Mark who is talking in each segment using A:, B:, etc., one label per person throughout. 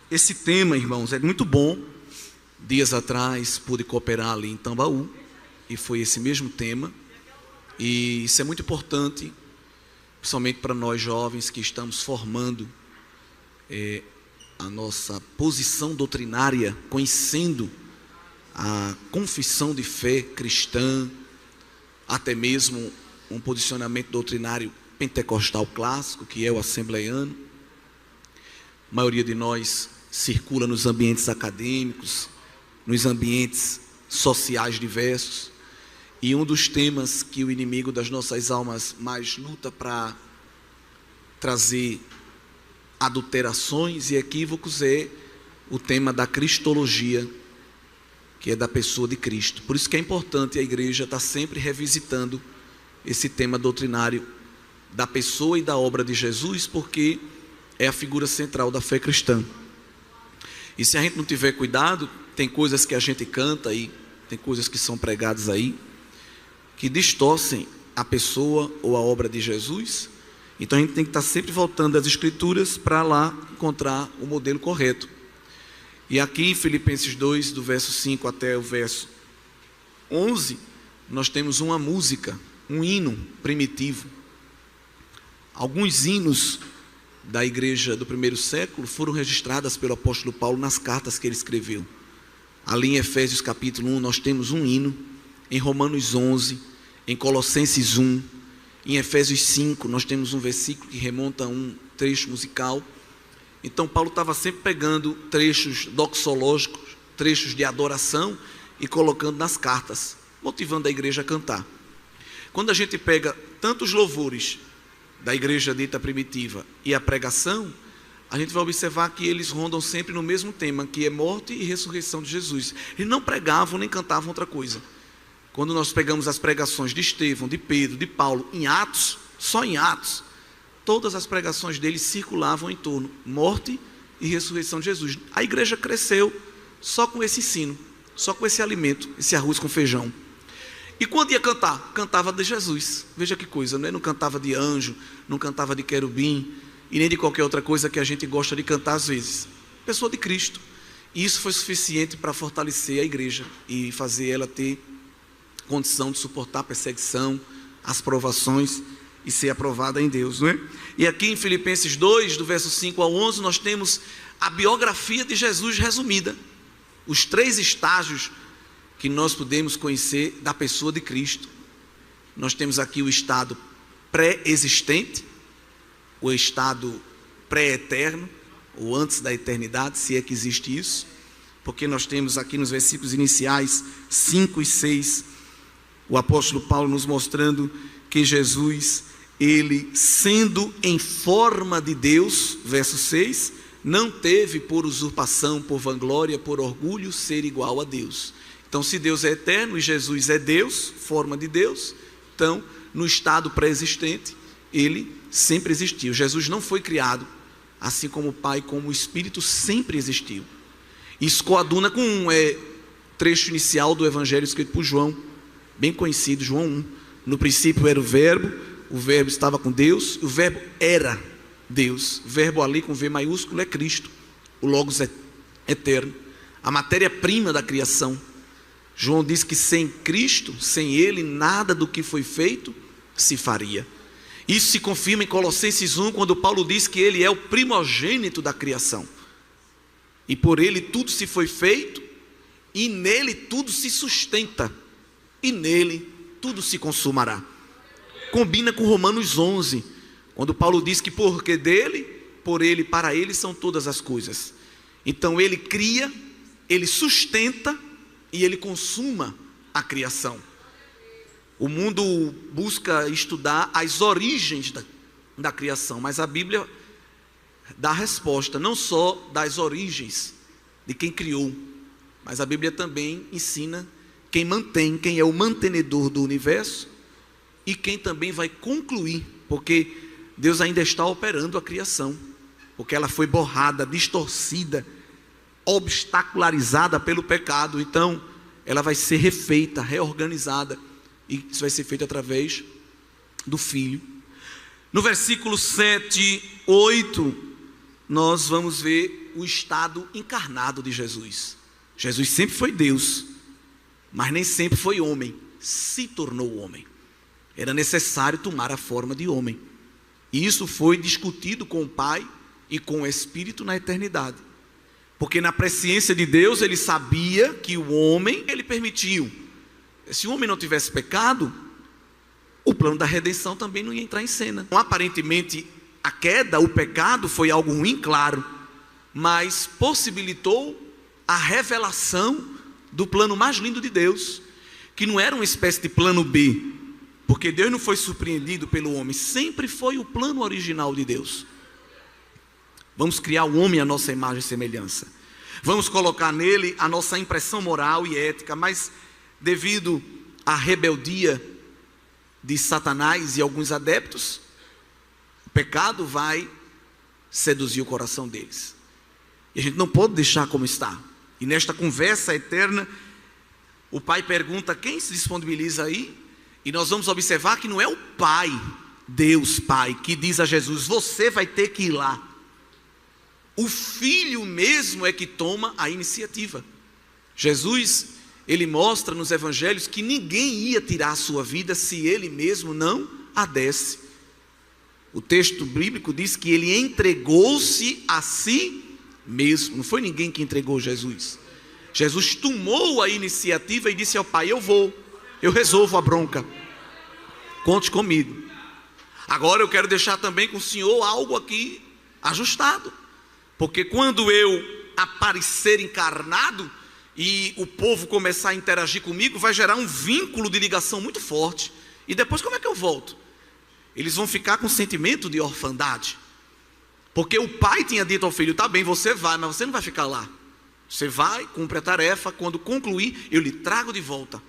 A: esse tema, irmãos, é muito bom. Dias atrás pude cooperar ali em Tambaú e foi esse mesmo tema. E isso é muito importante, principalmente para nós jovens que estamos formando a nossa posição doutrinária, conhecendo a confissão de fé cristã, até mesmo um posicionamento doutrinário pentecostal clássico, que é o assembleiano. A maioria de nós circula nos ambientes acadêmicos, nos ambientes sociais diversos, e um dos temas que o inimigo das nossas almas mais luta para trazer adulterações e equívocos é o tema da cristologia, que é da pessoa de Cristo. Por isso que é importante a igreja estar sempre revisitando esse tema doutrinário da pessoa e da obra de Jesus, porque é a figura central da fé cristã. E se a gente não tiver cuidado, tem coisas que a gente canta aí, tem coisas que são pregadas aí, que distorcem a pessoa ou a obra de Jesus. Então a gente tem que estar sempre voltando às Escrituras para lá encontrar o modelo correto. E aqui em Filipenses 2, do verso 5 até o verso 11, nós temos uma música, um hino primitivo. Alguns hinos da igreja do primeiro século foram registradas pelo apóstolo Paulo nas cartas que ele escreveu. Ali em Efésios capítulo 1 nós temos um hino, em Romanos 11, em Colossenses 1, em Efésios 5 nós temos um versículo que remonta a um trecho musical. Então Paulo estava sempre pegando trechos doxológicos, trechos de adoração e colocando nas cartas, motivando a igreja a cantar. Quando a gente pega tantos louvores da igreja dita primitiva e a pregação, a gente vai observar que eles rondam sempre no mesmo tema, que é morte e ressurreição de Jesus. Eles não pregavam nem cantavam outra coisa. Quando nós pegamos as pregações de Estevão, de Pedro, de Paulo, em Atos, só em Atos, todas as pregações deles circulavam em torno morte e ressurreição de Jesus. A igreja cresceu só com esse ensino, só com esse alimento, esse arroz com feijão. E quando ia cantar? Cantava de Jesus. Veja que coisa, né? Não cantava de anjo, não cantava de querubim, e nem de qualquer outra coisa que a gente gosta de cantar às vezes. Pessoa de Cristo. E isso foi suficiente para fortalecer a igreja e fazer ela ter condição de suportar a perseguição, as provações e ser aprovada em Deus, não é? E aqui em Filipenses 2, do verso 5 ao 11, nós temos a biografia de Jesus resumida. Os 3 estágios que nós podemos conhecer da pessoa de Cristo. Nós temos aqui o estado pré-existente, o estado pré-eterno, ou antes da eternidade, se é que existe isso, porque nós temos aqui nos versículos iniciais 5 e 6, o apóstolo Paulo nos mostrando que Jesus, ele sendo em forma de Deus, verso 6, não teve por usurpação, por vanglória, por orgulho, ser igual a Deus. Então, se Deus é eterno e Jesus é Deus, forma de Deus, então, no estado pré-existente, ele sempre existiu. Jesus não foi criado, assim como o Pai, como o Espírito sempre existiu. Isso coaduna com um trecho inicial do Evangelho escrito por João, bem conhecido, João 1. No princípio era o verbo estava com Deus, o verbo era Deus. O verbo ali com V maiúsculo é Cristo, o Logos é eterno, a matéria-prima da criação. João diz que sem Cristo, sem Ele, nada do que foi feito se faria. Isso se confirma em Colossenses 1, quando Paulo diz que Ele é o primogênito da criação. E por Ele tudo se foi feito, e nele tudo se sustenta, e nele tudo se consumará. Combina com Romanos 11, quando Paulo diz que porque dele, por Ele, para Ele são todas as coisas. Então Ele cria, Ele sustenta, e Ele consuma a criação. O mundo busca estudar as origens da criação, mas a Bíblia dá a resposta, não só das origens de quem criou, mas a Bíblia também ensina quem mantém, quem é o mantenedor do universo e quem também vai concluir, porque Deus ainda está operando a criação, porque ela foi borrada, distorcida, obstacularizada pelo pecado. Então ela vai ser refeita, reorganizada, e isso vai ser feito através do Filho. No versículo 7, 8, nós vamos ver o estado encarnado de Jesus. Jesus sempre foi Deus, mas nem sempre foi homem, se tornou homem. Era necessário tomar a forma de homem. E isso foi discutido com o Pai e com o Espírito na eternidade. Porque na presciência de Deus ele sabia que o homem, ele permitiu. Se o homem não tivesse pecado, o plano da redenção também não ia entrar em cena. Então, aparentemente, a queda, o pecado foi algo ruim, claro, mas possibilitou a revelação do plano mais lindo de Deus, que não era uma espécie de plano B, porque Deus não foi surpreendido pelo homem, sempre foi o plano original de Deus. Vamos criar o homem à nossa imagem e semelhança. Vamos colocar nele a nossa impressão moral e ética, mas devido à rebeldia de Satanás e alguns adeptos, o pecado vai seduzir o coração deles. E a gente não pode deixar como está. E nesta conversa eterna, o Pai pergunta quem se disponibiliza aí, e nós vamos observar que não é o Pai, Deus Pai, que diz a Jesus, você vai ter que ir lá. O Filho mesmo é que toma a iniciativa. Jesus, ele mostra nos evangelhos que ninguém ia tirar a sua vida se ele mesmo não a desse. O texto bíblico diz que ele entregou-se a si mesmo. Não foi ninguém que entregou Jesus. Jesus tomou a iniciativa e disse ao Pai, eu resolvo a bronca. Conte comigo. Agora eu quero deixar também com o Senhor algo aqui ajustado. Porque quando eu aparecer encarnado e o povo começar a interagir comigo, vai gerar um vínculo de ligação muito forte. E depois como é que eu volto? Eles vão ficar com sentimento de orfandade. Porque o pai tinha dito ao filho, tá bem, você vai, mas você não vai ficar lá. Você vai, cumpre a tarefa, quando concluir, eu lhe trago de volta.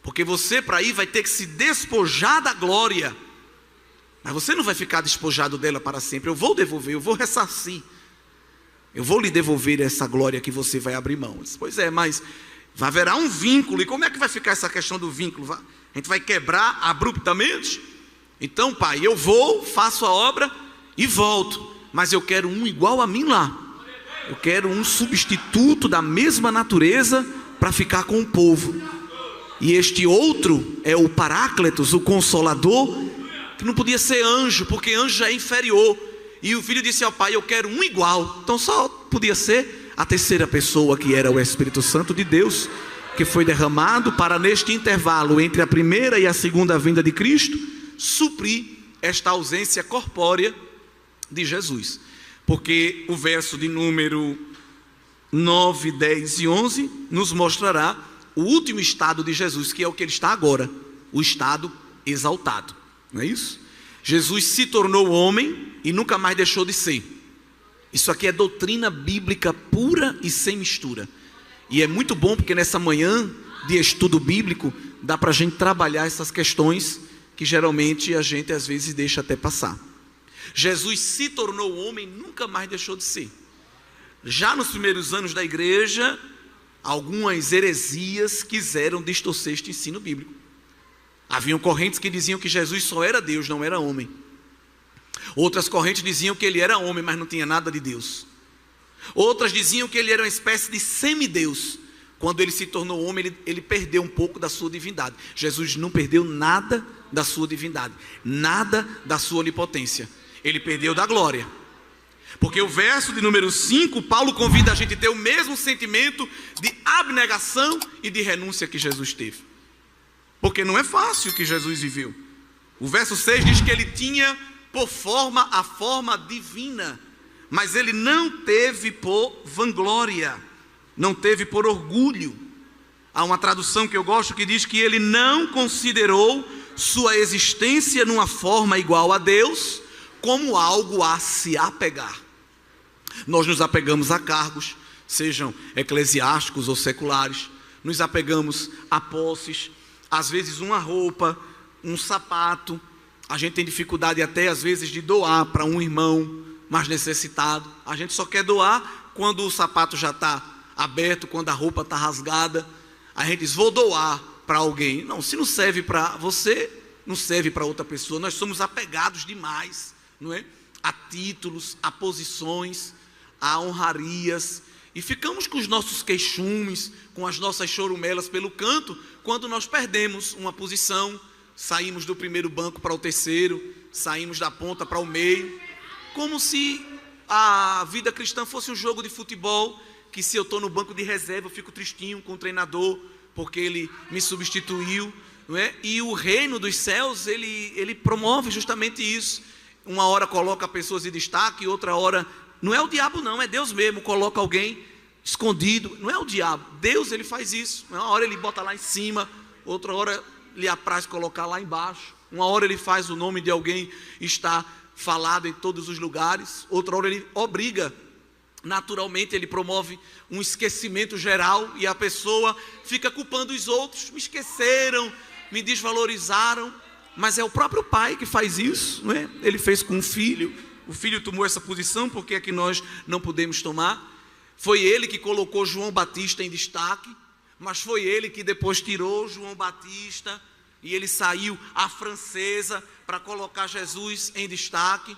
A: Porque você para ir vai ter que se despojar da glória. Mas você não vai ficar despojado dela para sempre. Eu vou devolver, eu vou ressarcir. Eu vou lhe devolver essa glória que você vai abrir mão. Disse, pois é, mas vai haverá um vínculo. E como é que vai ficar essa questão do vínculo? A gente vai quebrar abruptamente? Então, pai, eu vou, faço a obra e volto. Mas eu quero um igual a mim lá. Eu quero um substituto da mesma natureza para ficar com o povo. E este outro é o Paráclitos, o Consolador, que não podia ser anjo, porque anjo já é inferior. E o filho disse ao pai, eu quero um igual. Então só podia ser a terceira pessoa, que era o Espírito Santo de Deus, que foi derramado para, neste intervalo entre a primeira e a segunda vinda de Cristo, suprir esta ausência corpórea de Jesus. Porque o verso de número 9, 10 e 11 nos mostrará o último estado de Jesus, que é o que ele está agora, o estado exaltado. Não é isso? Jesus se tornou homem e nunca mais deixou de ser. Isso aqui é doutrina bíblica pura e sem mistura. E é muito bom porque nessa manhã de estudo bíblico dá para a gente trabalhar essas questões que geralmente a gente às vezes deixa até passar. Jesus se tornou homem e nunca mais deixou de ser. Já nos primeiros anos da igreja, algumas heresias quiseram distorcer este ensino bíblico. Haviam correntes que diziam que Jesus só era Deus, não era homem. Outras correntes diziam que ele era homem, mas não tinha nada de Deus. Outras diziam que ele era uma espécie de semideus. Quando ele se tornou homem, ele perdeu um pouco da sua divindade. Jesus não perdeu nada da sua divindade, nada da sua onipotência. Ele perdeu da glória. Porque o verso de número 5, Paulo convida a gente a ter o mesmo sentimento de abnegação e de renúncia que Jesus teve. Porque não é fácil o que Jesus viveu. O verso 6 diz que ele tinha por forma a forma divina, mas ele não teve por vanglória, não teve por orgulho. Há uma tradução que eu gosto que diz que ele não considerou sua existência numa forma igual a Deus como algo a se apegar. Nós nos apegamos a cargos, sejam eclesiásticos ou seculares, nos apegamos a posses, às vezes uma roupa, um sapato. A gente tem dificuldade até às vezes de doar para um irmão mais necessitado. A gente só quer doar quando o sapato já está aberto, quando a roupa está rasgada. A gente diz, vou doar para alguém. Não, se não serve para você, não serve para outra pessoa. Nós somos apegados demais, não é? A títulos, a posições, há honrarias, e ficamos com os nossos queixumes, com as nossas chorumelas pelo canto, quando nós perdemos uma posição, saímos do primeiro banco para o terceiro, saímos da ponta para o meio, como se a vida cristã fosse um jogo de futebol, que se eu estou no banco de reserva, eu fico tristinho com o treinador, porque ele me substituiu, não é? E o reino dos céus, ele promove justamente isso. Uma hora coloca pessoas em destaque, outra hora, não é o diabo não, é Deus mesmo, coloca alguém escondido, não é o diabo, Deus ele faz isso. Uma hora ele bota lá em cima, outra hora lhe apraz colocar lá embaixo, uma hora ele faz o nome de alguém estar falado em todos os lugares, outra hora ele obriga, naturalmente ele promove um esquecimento geral, e a pessoa fica culpando os outros, me esqueceram, me desvalorizaram, mas é o próprio pai que faz isso, não é? Ele fez com o filho tomou essa posição, porque é que nós não podemos tomar? Foi ele que colocou João Batista em destaque, mas foi ele que depois tirou João Batista, e ele saiu à francesa para colocar Jesus em destaque.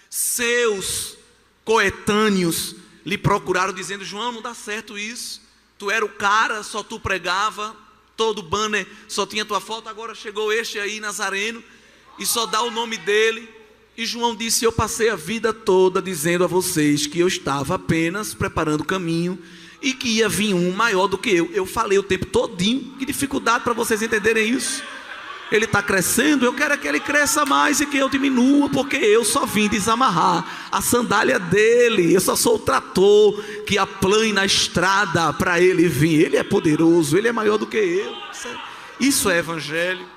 A: Seus coetâneos lhe procuraram dizendo: João, não dá certo isso, tu era o cara, só tu pregava, todo banner só tinha tua foto, agora chegou este aí, Nazareno, e só dá o nome dele. E João disse: eu passei a vida toda dizendo a vocês que eu estava apenas preparando o caminho e que ia vir um maior do que eu falei o tempo todinho. Que dificuldade para vocês entenderem isso. Ele está crescendo, eu quero que ele cresça mais e que eu diminua, porque eu só vim desamarrar a sandália dele, eu só sou o trator que aplana a estrada para ele vir. Ele é poderoso, ele é maior do que eu. Isso é evangelho.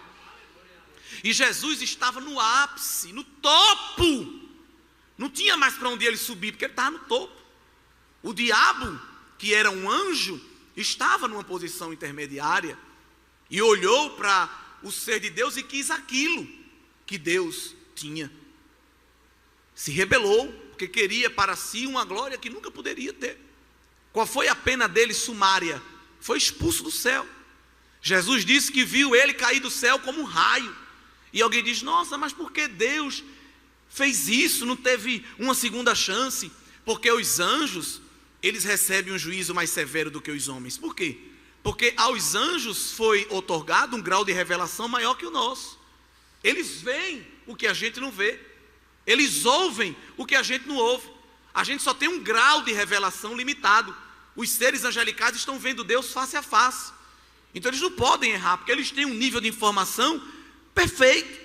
A: E Jesus estava no ápice, no topo, não tinha mais para onde ele subir, porque ele estava no topo. O diabo, que era um anjo, estava numa posição intermediária e olhou para o ser de Deus e quis aquilo que Deus tinha. Se rebelou, porque queria para si uma glória que nunca poderia ter. Qual foi a pena dele sumária? Foi expulso do céu. Jesus disse que viu ele cair do céu como um raio. E alguém diz: nossa, mas por que Deus fez isso? Não teve uma segunda chance? Porque os anjos, eles recebem um juízo mais severo do que os homens. Por quê? Porque aos anjos foi otorgado um grau de revelação maior que o nosso. Eles veem o que a gente não vê. Eles ouvem o que a gente não ouve. A gente só tem um grau de revelação limitado. Os seres angelicais estão vendo Deus face a face. Então eles não podem errar, porque eles têm um nível de informação perfeito.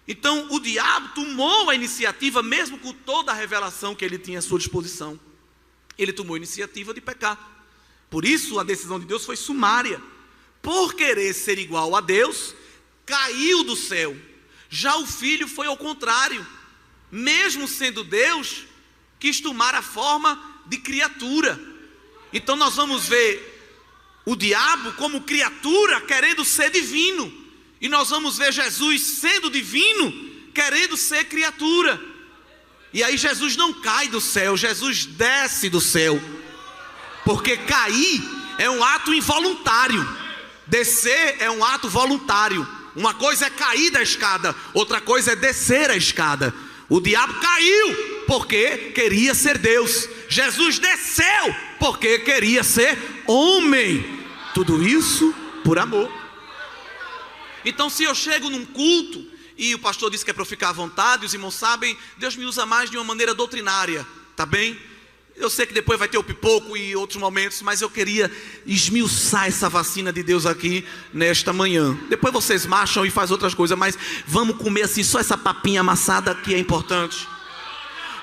A: Então o diabo tomou a iniciativa, mesmo com toda a revelação que ele tinha à sua disposição. Ele tomou a iniciativa de pecar. Por isso a decisão de Deus foi sumária. Por querer ser igual a Deus, caiu do céu. Já o filho foi ao contrário. Mesmo sendo Deus, quis tomar a forma de criatura. Então nós vamos ver o diabo como criatura querendo ser divino. E nós vamos ver Jesus sendo divino, querendo ser criatura. E aí Jesus não cai do céu, Jesus desce do céu. Porque cair é um ato involuntário, descer é um ato voluntário. Uma coisa é cair da escada, outra coisa é descer a escada. O diabo caiu porque queria ser Deus. Jesus desceu porque queria ser homem. Tudo isso por amor. Então, se eu chego num culto e o pastor disse que é para eu ficar à vontade, os irmãos sabem, Deus me usa mais de uma maneira doutrinária, tá bem? Eu sei que depois vai ter o pipoco e outros momentos, mas eu queria esmiuçar essa vacina de Deus aqui nesta manhã. Depois vocês marcham e fazem outras coisas, mas vamos comer assim, só essa papinha amassada que é importante.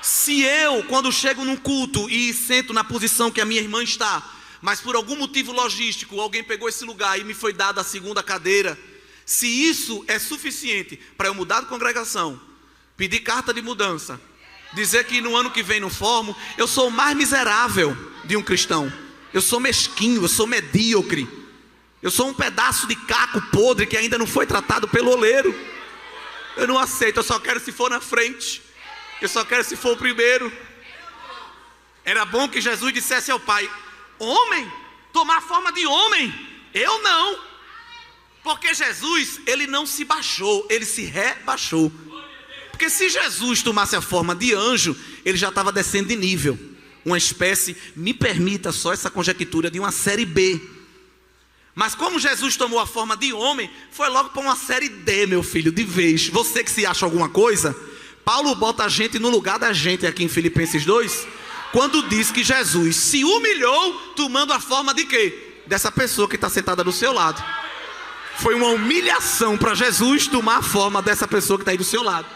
A: Se eu, quando chego num culto e sento na posição que a minha irmã está, mas por algum motivo logístico, alguém pegou esse lugar e me foi dada a segunda cadeira, se isso é suficiente para eu mudar de congregação, pedir carta de mudança, dizer que no ano que vem não formo, eu sou o mais miserável de um cristão. Eu sou mesquinho, eu sou medíocre. Eu sou um pedaço de caco podre que ainda não foi tratado pelo oleiro. Eu não aceito, eu só quero se for na frente. Eu só quero se for o primeiro. Era bom que Jesus dissesse ao Pai: homem, tomar forma de homem. Eu não. Porque Jesus, ele não se baixou, ele se rebaixou. Porque se Jesus tomasse a forma de anjo, ele já estava descendo de nível. uma espécie, me permita só essa conjectura, de uma série B. Mas como Jesus tomou a forma de homem, foi logo para uma série D, meu filho, de vez. Você que se acha alguma coisa, Paulo bota a gente no lugar da gente aqui em Filipenses 2, quando diz que Jesus se humilhou tomando a forma de quê? Dessa pessoa que está sentada do seu lado. Foi uma humilhação para Jesus tomar a forma dessa pessoa que está aí do seu lado.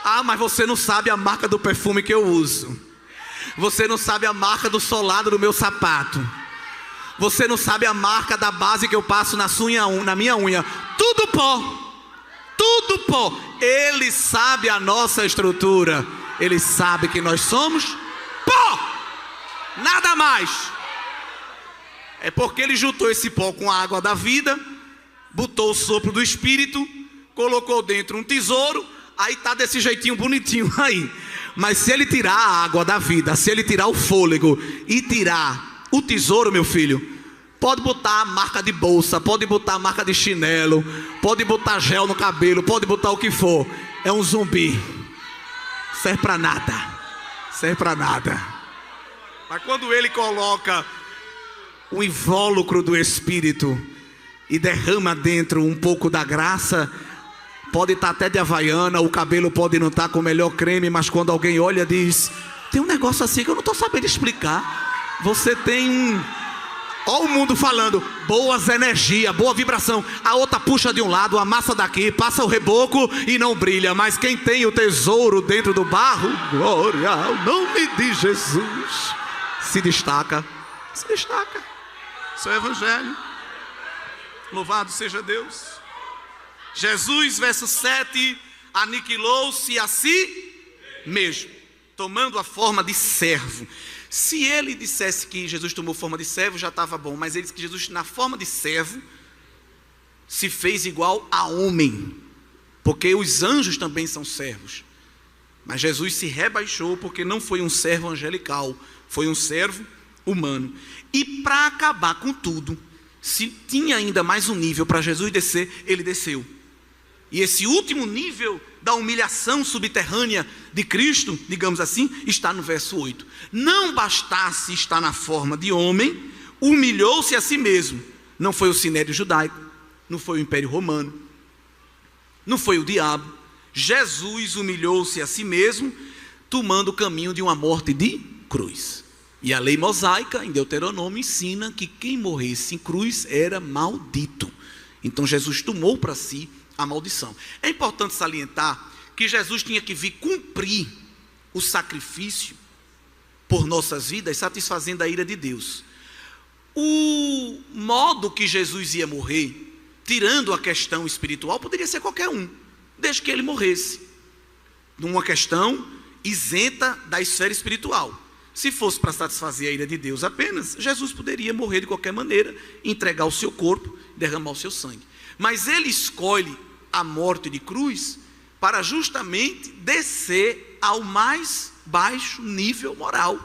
A: Ah, mas você não sabe a marca do perfume que eu uso. Você não sabe a marca do solado do meu sapato. Você não sabe a marca da base que eu passo na minha unha. Tudo pó. Tudo pó. Ele sabe a nossa estrutura. Ele sabe que nós somos pó. Nada mais. É porque ele juntou esse pó com a água da vida, botou o sopro do Espírito, colocou dentro um tesouro, aí tá desse jeitinho bonitinho aí. Mas se ele tirar a água da vida, se ele tirar o fôlego e tirar o tesouro, meu filho, pode botar a marca de bolsa, pode botar a marca de chinelo, pode botar gel no cabelo, pode botar o que for. É um zumbi. Serve para nada. Serve para nada. Mas quando ele coloca o invólucro do Espírito e derrama dentro um pouco da graça, pode estar até de havaiana, o cabelo pode não estar com o melhor creme, mas quando alguém olha diz, tem um negócio assim que eu não estou sabendo explicar. Você tem olha o mundo falando, boas energias, boa vibração. A outra puxa de um lado, amassa daqui, passa o reboco e não brilha. Mas quem tem o tesouro dentro do barro, glória ao nome de Jesus, se destaca. Se destaca. Isso é o evangelho. Louvado seja Deus. Jesus, verso 7, aniquilou-se a si mesmo, tomando a forma de servo. Se ele dissesse que Jesus tomou forma de servo, já estava bom. Mas ele disse que Jesus, na forma de servo, se fez igual a homem. Porque os anjos também são servos. Mas Jesus se rebaixou porque não foi um servo angelical, foi um servo humano. E para acabar com tudo, se tinha ainda mais um nível para Jesus descer, ele desceu. E esse último nível da humilhação subterrânea de Cristo, digamos assim, está no verso 8. Não bastasse estar na forma de homem, humilhou-se a si mesmo. Não foi o sinédrio judaico, não foi o Império Romano, não foi o diabo. Jesus humilhou-se a si mesmo, tomando o caminho de uma morte de cruz. E a lei mosaica, em Deuteronômio, ensina que quem morresse em cruz era maldito. Então Jesus tomou para si a maldição. É importante salientar que Jesus tinha que vir cumprir o sacrifício por nossas vidas, satisfazendo a ira de Deus. O modo que Jesus ia morrer, tirando a questão espiritual, poderia ser qualquer um, desde que ele morresse numa questão isenta da esfera espiritual. Se fosse para satisfazer a ira de Deus apenas, Jesus poderia morrer de qualquer maneira, entregar o seu corpo, derramar o seu sangue. Mas ele escolhe a morte de cruz para justamente descer ao mais baixo nível moral.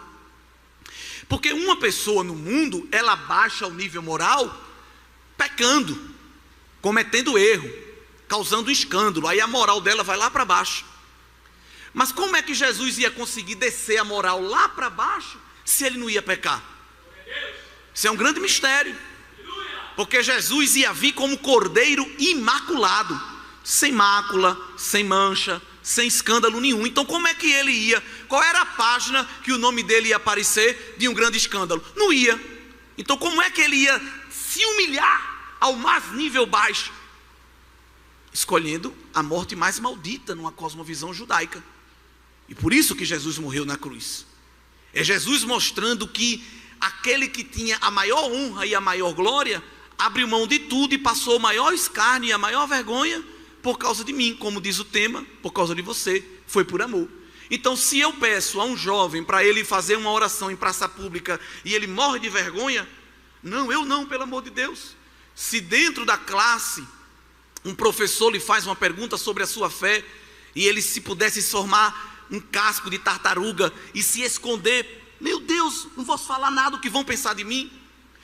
A: Porque uma pessoa no mundo, ela baixa o nível moral pecando, cometendo erro, causando escândalo. Aí a moral dela vai lá para baixo. Mas como é que Jesus ia conseguir descer a moral lá para baixo se ele não ia pecar? Isso é um grande mistério. Porque Jesus ia vir como cordeiro imaculado, sem mácula, sem mancha, sem escândalo nenhum. Então como é que ele ia? Qual era a página que o nome dele ia aparecer de um grande escândalo? Não ia. Então como é que ele ia se humilhar ao mais nível baixo? Escolhendo a morte mais maldita numa cosmovisão judaica. E por isso que Jesus morreu na cruz. É Jesus mostrando que aquele que tinha a maior honra e a maior glória abriu mão de tudo e passou o maior escárnio e a maior vergonha por causa de mim, como diz o tema, por causa de você, foi por amor. Então se eu peço a um jovem para ele fazer uma oração em praça pública e ele morre de vergonha, não, eu não, pelo amor de Deus. Se dentro da classe um professor lhe faz uma pergunta sobre a sua fé e ele se pudesse formar um casco de tartaruga e se esconder, meu Deus, não posso falar nada, o que vão pensar de mim?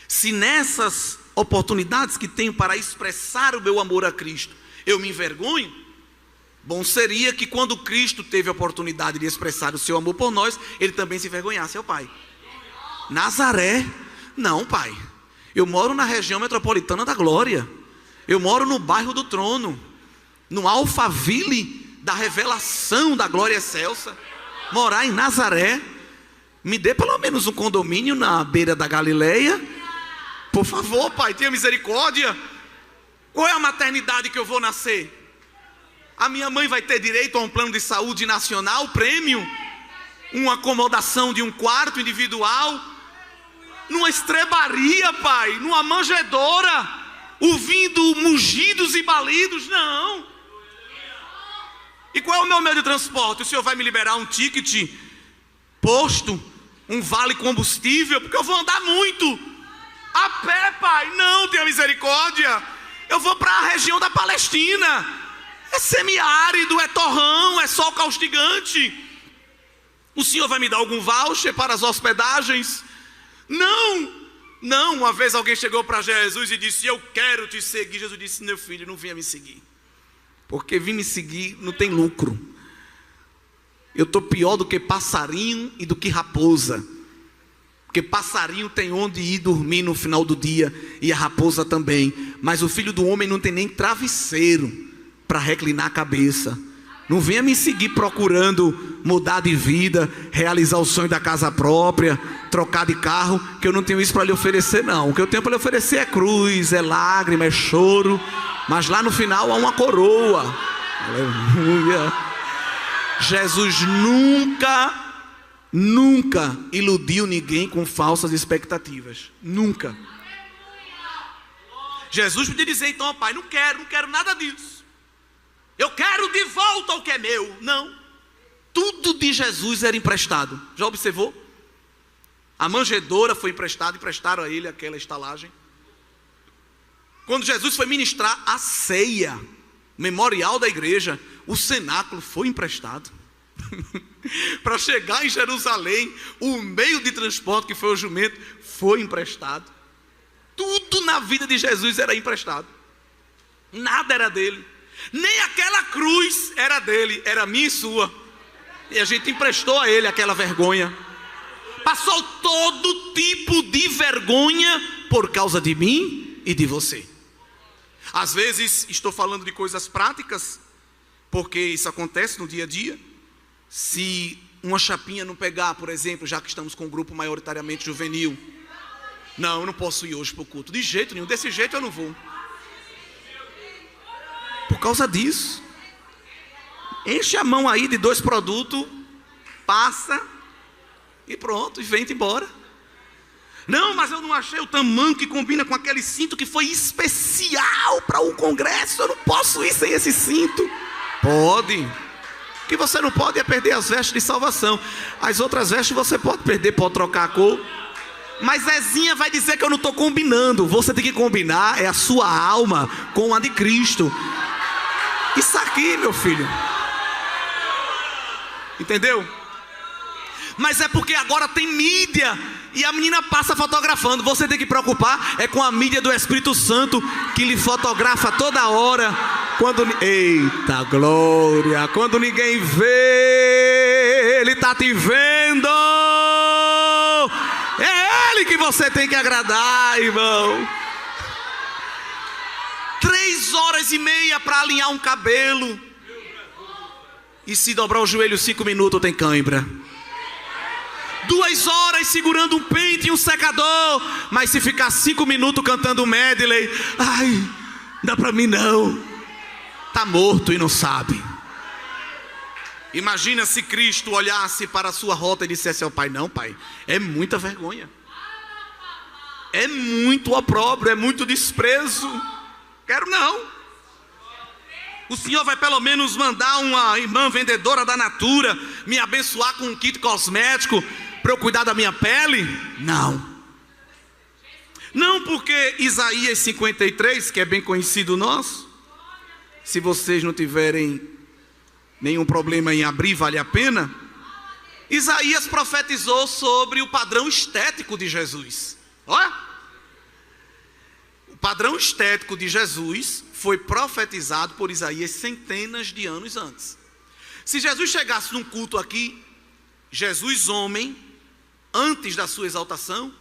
A: Se nessas oportunidades que tenho para expressar o meu amor a Cristo, eu me envergonho, Bom seria que quando Cristo teve a oportunidade de expressar o seu amor por nós, ele também se envergonhasse ao Pai. Nazaré? Não, Pai. Eu moro na região metropolitana da glória. Eu moro no bairro do trono, no Alphaville da revelação da glória excelsa. Morar em Nazaré? Me dê pelo menos um condomínio na beira da Galileia. Por favor, Pai, tenha misericórdia. Qual é a maternidade que eu vou nascer? A minha mãe vai ter direito a um plano de saúde nacional, prêmio? Uma acomodação de um quarto individual? Numa estrebaria, Pai? Numa manjedoura? Ouvindo mugidos e balidos? Não. E qual é o meu meio de transporte? O Senhor vai me liberar um ticket posto, um vale combustível? Porque eu vou andar muito. A pé, Pai? Não, tenha misericórdia. Eu vou para a região da Palestina. É semiárido, é torrão, é sol caustigante. O Senhor vai me dar algum voucher para as hospedagens? Não, não. Uma vez alguém chegou para Jesus e disse: eu quero te seguir. Jesus disse: meu filho, não venha me seguir, porque vir me seguir não tem lucro. Eu estou pior do que passarinho e do que raposa. Porque passarinho tem onde ir dormir no final do dia, e a raposa também. Mas o filho do homem não tem nem travesseiro para reclinar a cabeça. Não venha me seguir procurando mudar de vida, realizar o sonho da casa própria, trocar de carro, que eu não tenho isso para lhe oferecer, não. O que eu tenho para lhe oferecer é cruz, é lágrima, é choro, mas lá no final há uma coroa. Aleluia. Jesus nunca iludiu ninguém com falsas expectativas. Nunca. Jesus podia dizer então: ó Pai, não quero nada disso. Eu quero de volta o que é meu. Não. Tudo de Jesus era emprestado. Já observou? A manjedoura foi emprestada, emprestaram a ele aquela estalagem. Quando Jesus foi ministrar a ceia, memorial da igreja, o cenáculo foi emprestado. Para chegar em Jerusalém, o meio de transporte que foi o jumento foi emprestado. Tudo na vida de Jesus era emprestado. Nada era dele. Nem aquela cruz era dele, era minha e sua. E a gente emprestou a ele aquela vergonha. Passou todo tipo de vergonha por causa de mim e de você. Às vezes estou falando de coisas práticas, porque isso acontece no dia a dia. Se uma chapinha não pegar, por exemplo, já que estamos com um grupo maioritariamente juvenil, não, eu não posso ir hoje para o culto, de jeito nenhum, desse jeito eu não vou. Por causa disso, enche a mão aí de 2 produtos, passa e pronto, e vem embora. Não, mas eu não achei o tamanho que combina com aquele cinto que foi especial para o congresso. Eu não posso ir sem esse cinto. Pode. O que você não pode é perder as vestes de salvação. As outras vestes você pode perder, pode trocar a cor. Mas Zezinha vai dizer que eu não estou combinando. Você tem que combinar é a sua alma com a de Cristo. Isso aqui, meu filho. Entendeu? Mas é porque agora tem mídia e a menina passa fotografando. Você tem que preocupar é com a mídia do Espírito Santo, que lhe fotografa toda hora. Quando, eita glória, quando ninguém vê, ele está te vendo. É ele que você tem que agradar, irmão. 3h30 para alinhar um cabelo, e se dobrar o joelho 5 minutos tem cãibra. 2 horas segurando um pente e um secador, mas se ficar 5 minutos cantando medley, ai, dá para mim não. Tá morto e não sabe. Imagina se Cristo olhasse para a sua rota e dissesse ao Pai: não, Pai, é muita vergonha, é muito opróbrio, é muito desprezo. Quero não. O Senhor vai pelo menos mandar uma irmã vendedora da Natura me abençoar com um kit cosmético para eu cuidar da minha pele? Não. Não, porque Isaías 53, que é bem conhecido nosso, se vocês não tiverem nenhum problema em abrir, vale a pena. Isaías profetizou sobre o padrão estético de Jesus. Olha, o padrão estético de Jesus foi profetizado por Isaías centenas de anos antes. Se Jesus chegasse num culto aqui, Jesus homem, antes da sua exaltação,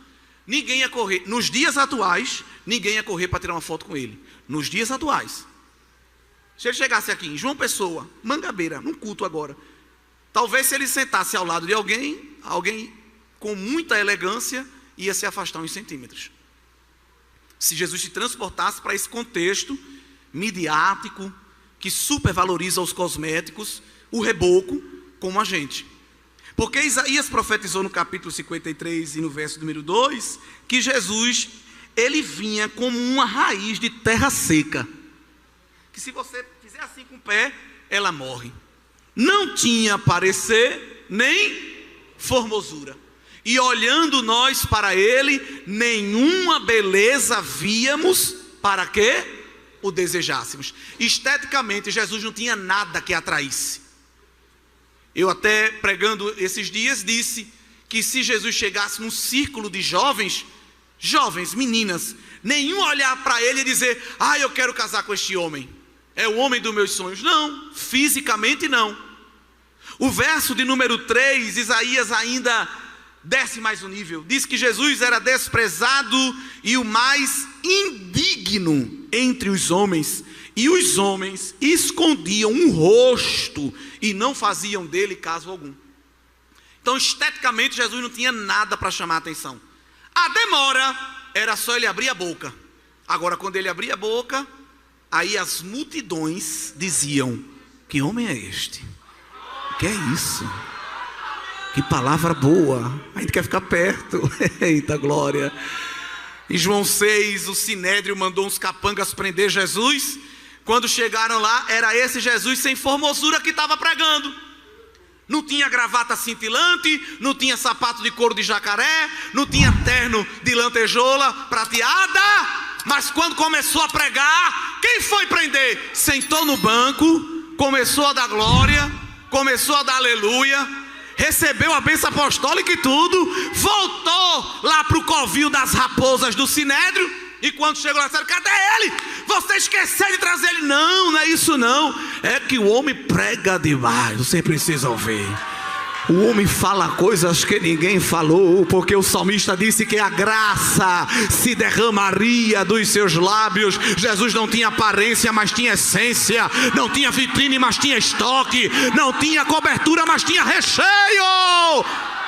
A: ninguém ia correr. Nos dias atuais, ninguém ia correr para tirar uma foto com ele. Nos dias atuais. Se ele chegasse aqui em João Pessoa, Mangabeira, num culto agora, talvez se ele sentasse ao lado de alguém com muita elegância, ia se afastar uns centímetros. Se Jesus se transportasse para esse contexto midiático, que supervaloriza os cosméticos, o reboco, como a gente. Porque Isaías profetizou no capítulo 53 e no verso número 2, que Jesus, ele vinha como uma raiz de terra seca, que se você fizer assim com o pé, ela morre. Não tinha parecer, nem formosura. E olhando nós para ele, nenhuma beleza víamos para que o desejássemos. Esteticamente, Jesus não tinha nada que atraísse. Eu até pregando esses dias disse que se Jesus chegasse num círculo de jovens, meninas, nenhum olhar para ele e dizer: eu quero casar com este homem, é o homem dos meus sonhos. Não, fisicamente não. O verso de número 3, Isaías ainda desce mais um nível, diz que Jesus era desprezado e o mais indigno entre os homens, e os homens escondiam um rosto e não faziam dele caso algum. Então esteticamente Jesus não tinha nada para chamar a atenção. A demora era só ele abrir a boca. Agora quando ele abria a boca, aí as multidões diziam: que homem é este? O que é isso? Que palavra boa, a gente quer ficar perto. Eita glória. Em João 6, o Sinédrio mandou uns capangas prender Jesus. Quando chegaram lá, era esse Jesus sem formosura que estava pregando. Não tinha gravata cintilante, não tinha sapato de couro de jacaré, não tinha terno de lantejoula prateada. Mas quando começou a pregar, quem foi prender? Sentou no banco, começou a dar glória, começou a dar aleluia, recebeu a bênção apostólica e tudo, voltou lá para o covil das raposas do Sinédrio, e quando chegou lá, disseram: cadê ele? Você esqueceu de trazer ele. Não é isso não, é que o homem prega demais, você precisa ouvir. O homem fala coisas que ninguém falou, porque o salmista disse que a graça se derramaria dos seus lábios. Jesus não tinha aparência, mas tinha essência. Não tinha vitrine, mas tinha estoque. Não tinha cobertura, mas tinha recheio.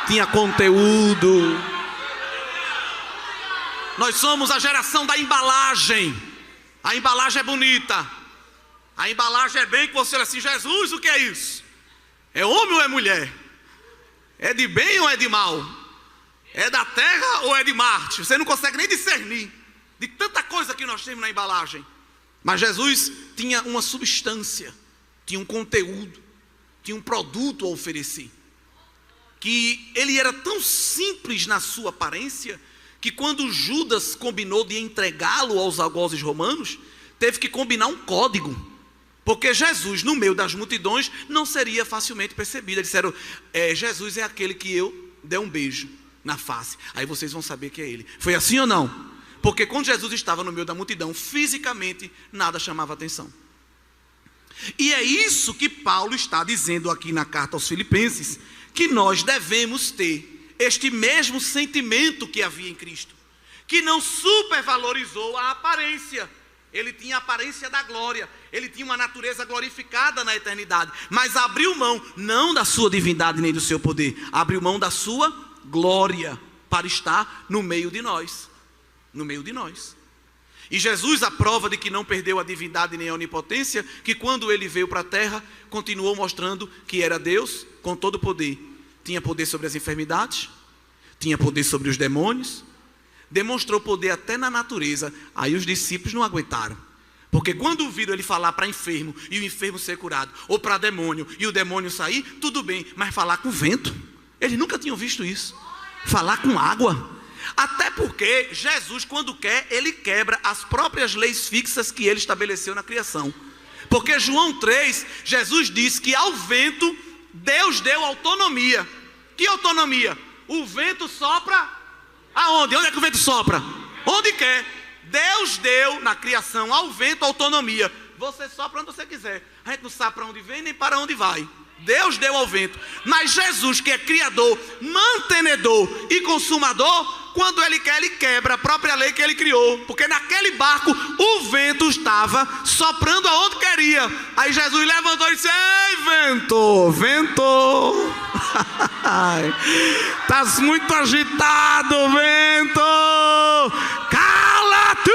A: Tinha conteúdo. Nós somos a geração da embalagem. A embalagem é bonita. A embalagem é bem que você olha assim: Jesus, o que é isso? É homem ou é mulher? É de bem ou é de mal? É da terra ou é de Marte? Você não consegue nem discernir de tanta coisa que nós temos na embalagem. Mas Jesus tinha uma substância, tinha um conteúdo, tinha um produto a oferecer, que ele era tão simples na sua aparência, que quando Judas combinou de entregá-lo aos algozes romanos, teve que combinar um código. Porque Jesus, no meio das multidões, não seria facilmente percebido. Eles disseram: Jesus é aquele que eu dei um beijo na face, aí vocês vão saber que é ele. Foi assim ou não? Porque quando Jesus estava no meio da multidão, fisicamente nada chamava atenção. E é isso que Paulo está dizendo aqui na carta aos Filipenses, que nós devemos ter este mesmo sentimento que havia em Cristo, que não supervalorizou a aparência. Ele tinha a aparência da glória, ele tinha uma natureza glorificada na eternidade, mas abriu mão, não da sua divindade nem do seu poder, abriu mão da sua glória, para estar no meio de nós, no meio de nós. E Jesus, a prova de que não perdeu a divindade nem a onipotência, que quando ele veio para a terra, continuou mostrando que era Deus com todo o poder. Tinha poder sobre as enfermidades, tinha poder sobre os demônios, demonstrou poder até na natureza. Aí os discípulos não aguentaram, porque quando viram ele falar para enfermo e o enfermo ser curado, ou para demônio e o demônio sair, tudo bem, mas falar com vento, eles nunca tinham visto isso. Falar com água. Até porque Jesus, quando quer, ele quebra as próprias leis fixas que ele estabeleceu na criação. Porque João 3, Jesus disse que ao vento Deus deu autonomia. Que autonomia? O vento sopra aonde? Onde é que o vento sopra? Onde quer. Deus deu na criação ao vento autonomia. Você sopra onde você quiser. A gente não sabe para onde vem nem para onde vai. Deus deu ao vento. Mas Jesus, que é criador, mantenedor e consumador, quando ele quer, ele quebra a própria lei que ele criou. Porque naquele barco o vento estava soprando aonde queria. Aí Jesus levantou e disse: ei, vento, vento, estás muito agitado, vento, cala-te.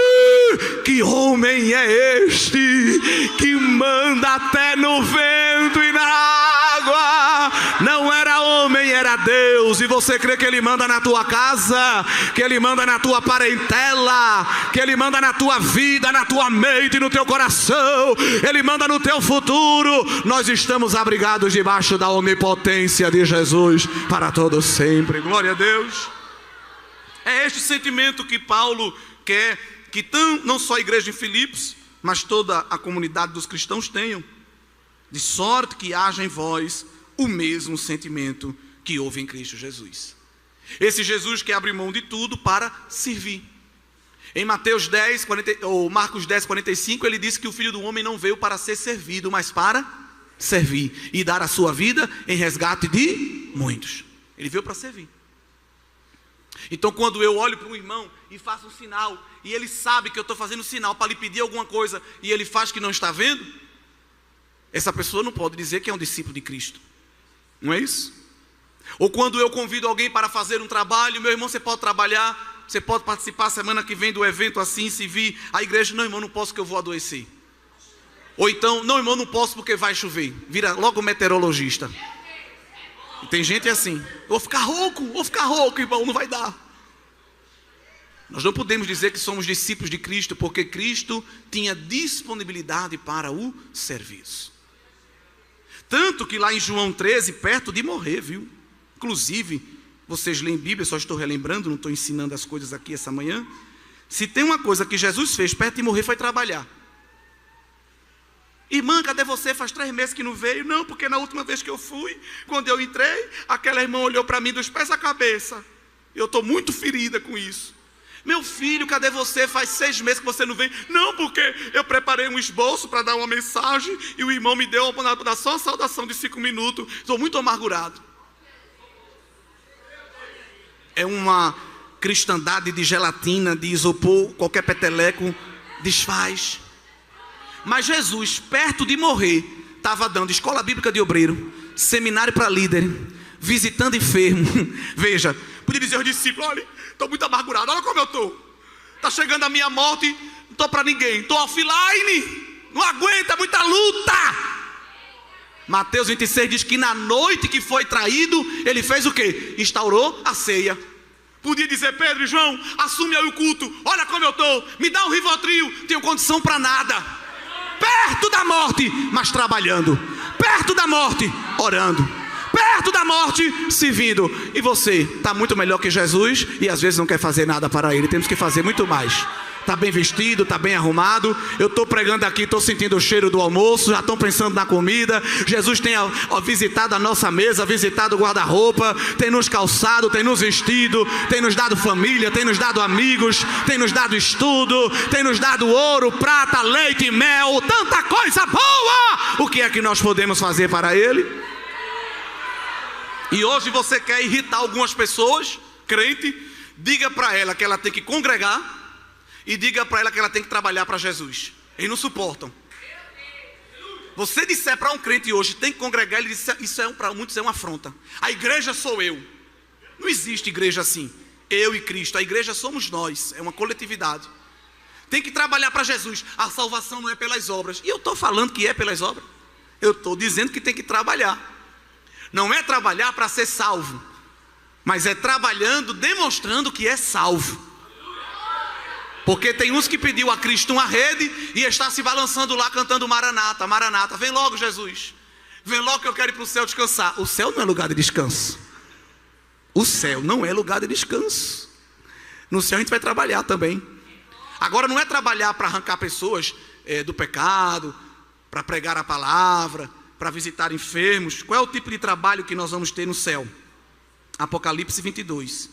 A: Que homem é este que manda até no vento e na água? Não era homem, era Deus. E você crê que ele manda na tua casa, que ele manda na tua parentela, que ele manda na tua vida, na tua mente, no teu coração, ele manda no teu futuro. Nós estamos abrigados debaixo da onipotência de Jesus para todo sempre. Glória a Deus. É este sentimento que Paulo quer que não só a igreja em Filipos, mas toda a comunidade dos cristãos tenham, de sorte que haja em vós o mesmo sentimento que houve em Cristo Jesus. Esse Jesus que abre mão de tudo para servir. Em Marcos 10, 45, ele diz que o Filho do Homem não veio para ser servido, mas para servir e dar a sua vida em resgate de muitos. Ele veio para servir. Então, quando eu olho para um irmão e faço um sinal, e ele sabe que eu estou fazendo um sinal para lhe pedir alguma coisa, e ele faz que não está vendo, essa pessoa não pode dizer que é um discípulo de Cristo. Não é isso? Ou quando eu convido alguém para fazer um trabalho: meu irmão, você pode trabalhar, você pode participar semana que vem do evento assim, se vir. A igreja: não, irmão, não posso que eu vou adoecer. Ou então: não, irmão, não posso porque vai chover. Vira logo meteorologista. E tem gente assim: vou ficar rouco, irmão, não vai dar. Nós não podemos dizer que somos discípulos de Cristo, porque Cristo tinha disponibilidade para o serviço. Tanto que lá em João 13, perto de morrer, viu? Inclusive, vocês leem Bíblia, só estou relembrando, não estou ensinando as coisas aqui essa manhã. Se tem uma coisa que Jesus fez perto de morrer, foi trabalhar. Irmã, cadê você? Faz 3 meses que não veio. Não, porque na última vez que eu fui, quando eu entrei, aquela irmã olhou para mim dos pés à cabeça. Eu estou muito ferida com isso. Meu filho, cadê você? Faz 6 meses que você não vem. Não, porque eu preparei um esboço para dar uma mensagem e o irmão me deu só uma saudação de 5 minutos. Estou muito amargurado. É uma cristandade de gelatina, de isopor, qualquer peteleco desfaz. Mas Jesus, perto de morrer, estava dando escola bíblica de obreiro, seminário para líder, visitando enfermo. Veja, podia dizer aos discípulos: olha, estou muito amargurado, olha como eu estou. Está chegando a minha morte, não estou para ninguém, estou offline, não aguenta, muita luta. Mateus 26 diz que na noite que foi traído, ele fez o quê? Instaurou a ceia. Podia dizer: Pedro e João, assume aí o culto, olha como eu estou, me dá um Rivotril, tenho condição para nada. Perto da morte, mas trabalhando. Perto da morte, orando. Perto da morte, servindo. E você está muito melhor que Jesus e às vezes não quer fazer nada para ele. Temos que fazer muito mais. Está bem vestido, está bem arrumado. Eu estou pregando aqui, estou sentindo o cheiro do almoço, já estão pensando na comida. Jesus tem visitado a nossa mesa, visitado o guarda-roupa, tem nos calçado, tem nos vestido, tem nos dado família, tem nos dado amigos, tem nos dado estudo, tem nos dado ouro, prata, leite e mel, tanta coisa boa. O que é que nós podemos fazer para ele? E hoje você quer irritar algumas pessoas, crente, diga para ela que ela tem que congregar e diga para ela que ela tem que trabalhar para Jesus. Eles não suportam. Você disser para um crente hoje: tem que congregar, ele diz: isso para muitos é uma afronta. A igreja sou eu. Não existe igreja assim. Eu e Cristo. A igreja somos nós. É uma coletividade. Tem que trabalhar para Jesus. A salvação não é pelas obras. E eu estou falando que é pelas obras. Eu estou dizendo que tem que trabalhar. Não é trabalhar para ser salvo, mas é trabalhando, demonstrando que é salvo. Porque tem uns que pediu a Cristo uma rede e está se balançando lá cantando Maranata, Maranata, vem logo Jesus, vem logo que eu quero ir para o céu descansar. O céu não é lugar de descanso. O céu não é lugar de descanso. No céu a gente vai trabalhar também. Agora não é trabalhar para arrancar pessoas do pecado, para pregar a palavra, para visitar enfermos. Qual é o tipo de trabalho que nós vamos ter no céu? Apocalipse 22.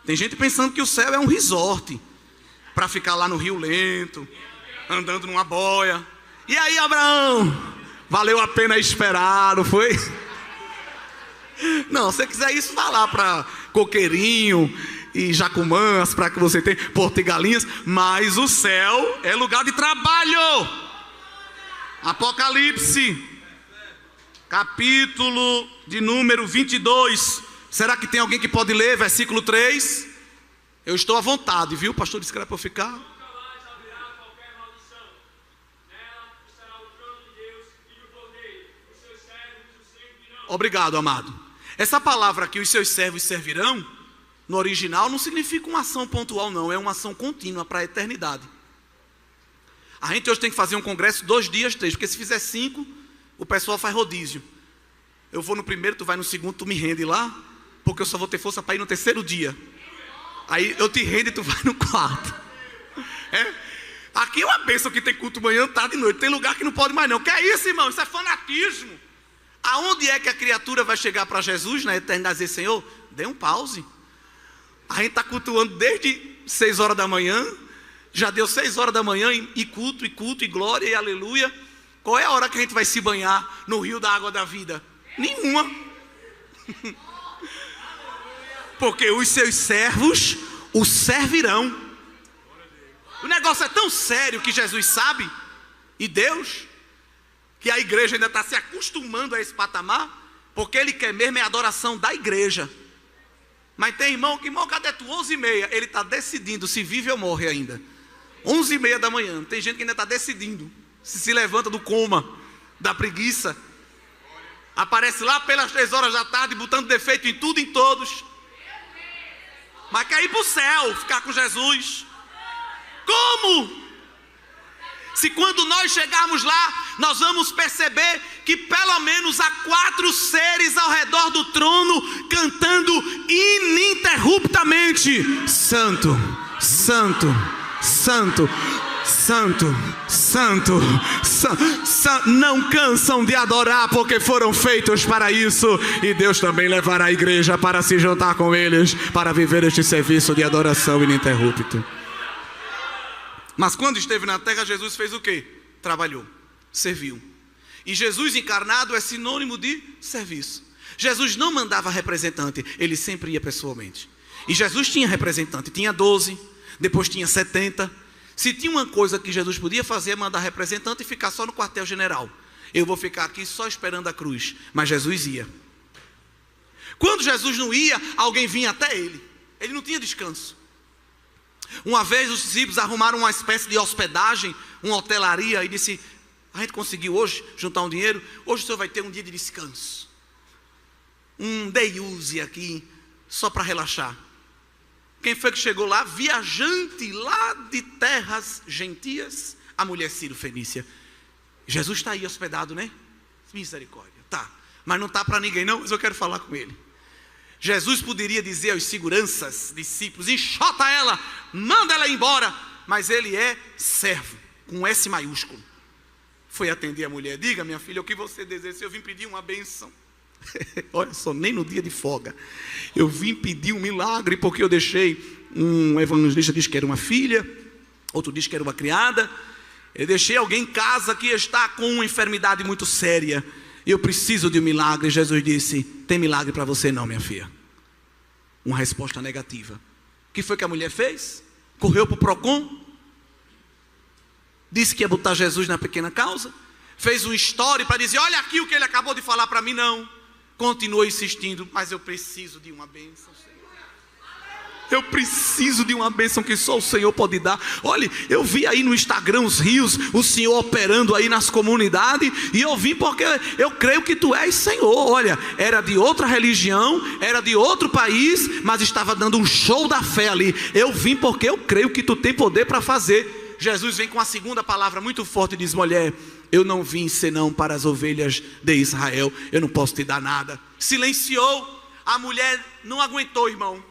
A: Tem gente pensando que o céu é um resort para ficar lá no rio lento, andando numa boia. E aí, Abraão, valeu a pena esperar, não foi? Não, se você quiser isso, vá lá para Coqueirinho e Jacumãs, para que você tenha Porto e Galinhas. Mas o céu é lugar de trabalho. Apocalipse, capítulo de número 22. Será que tem alguém que pode ler? Versículo 3. Eu estou à vontade, viu? O pastor disse que era para eu ficar. Obrigado, amado. Essa palavra aqui, os seus servos servirão, no original não significa uma ação pontual não, é uma ação contínua para a eternidade. A gente hoje tem que fazer um congresso 2 dias, 3, porque se fizer 5, o pessoal faz rodízio. Eu vou no primeiro, tu vai no segundo, tu me rende lá, porque eu só vou ter força para ir no 3º dia. Aí eu te rendo e tu vai no 4. Aqui é uma bênção que tem culto manhã, tarde e noite. Tem lugar que não pode mais não. Que é isso, irmão? Isso é fanatismo. Aonde é que a criatura vai chegar para Jesus na eternidade e dizer: Senhor, dê um pause. A gente está cultuando desde 6 horas da manhã. Já deu 6 horas da manhã e culto, e glória, e aleluia. Qual é a hora que a gente vai se banhar no rio da água da vida? Nenhuma. Porque os seus servos o servirão. O negócio é tão sério que Jesus sabe, e Deus, que a igreja ainda está se acostumando a esse patamar, porque Ele quer mesmo é a adoração da igreja. Mas tem irmão que, irmão, cadê tu? 11h30, ele está decidindo se vive ou morre ainda. 11h30 da manhã, tem gente que ainda está decidindo se levanta do coma, da preguiça. Aparece lá pelas 3 horas da tarde, botando defeito em tudo e em todos. Mas quer ir para o céu, ficar com Jesus. Como? Se quando nós chegarmos lá, nós vamos perceber que pelo menos há 4 seres ao redor do trono, cantando ininterruptamente: Santo, Santo, Santo, Santo, Santo, Santo. Não cansam de adorar, porque foram feitos para isso. E Deus também levará a igreja para se juntar com eles, para viver este serviço de adoração ininterrupto. Mas quando esteve na terra, Jesus fez o quê? Trabalhou, serviu. E Jesus encarnado é sinônimo de serviço. Jesus não mandava representante, ele sempre ia pessoalmente. E Jesus tinha representante, tinha 12, depois tinha 70. Se tinha uma coisa que Jesus podia fazer, é mandar representante e ficar só no quartel-general. Eu vou ficar aqui só esperando a cruz. Mas Jesus ia. Quando Jesus não ia, alguém vinha até ele. Ele não tinha descanso. Uma vez os discípulos arrumaram uma espécie de hospedagem, uma hotelaria, e disse: a gente conseguiu hoje juntar um dinheiro, hoje o senhor vai ter um dia de descanso, um day use aqui, só para relaxar. Quem foi que chegou lá? Viajante lá de terras gentias, a mulher Ciro-fenícia. Jesus está aí hospedado, né? Misericórdia, tá, mas não está para ninguém não, mas eu quero falar com ele. Jesus poderia dizer aos seguranças, discípulos: enxota ela, manda ela embora. Mas ele é servo, com S maiúsculo. Foi atender a mulher: diga, minha filha, o que você deseja? Eu vim pedir uma bênção. Olha só, nem no dia de folga. Eu vim pedir um milagre, porque eu deixei, um evangelista disse que era uma filha, outro disse que era uma criada. Eu deixei alguém em casa que está com uma enfermidade muito séria. Eu preciso de um milagre. Jesus disse: tem milagre para você não, minha filha. Uma resposta negativa. O que foi que a mulher fez? Correu para o Procon, disse que ia botar Jesus na pequena causa, fez um story para dizer: olha aqui o que ele acabou de falar para mim. Não, continuou insistindo: mas eu preciso de uma bênção, Senhor. Eu preciso de uma bênção que só o Senhor pode dar. Olha, eu vi aí no Instagram os rios, o Senhor operando aí nas comunidades, e eu vim porque eu creio que Tu és Senhor. Olha, era de outra religião, era de outro país, mas estava dando um show da fé ali. Eu vim porque eu creio que Tu tem poder para fazer. Jesus vem com a segunda palavra muito forte e diz: mulher, eu não vim senão para as ovelhas de Israel, eu não posso te dar nada. Silenciou. A mulher não aguentou, irmão.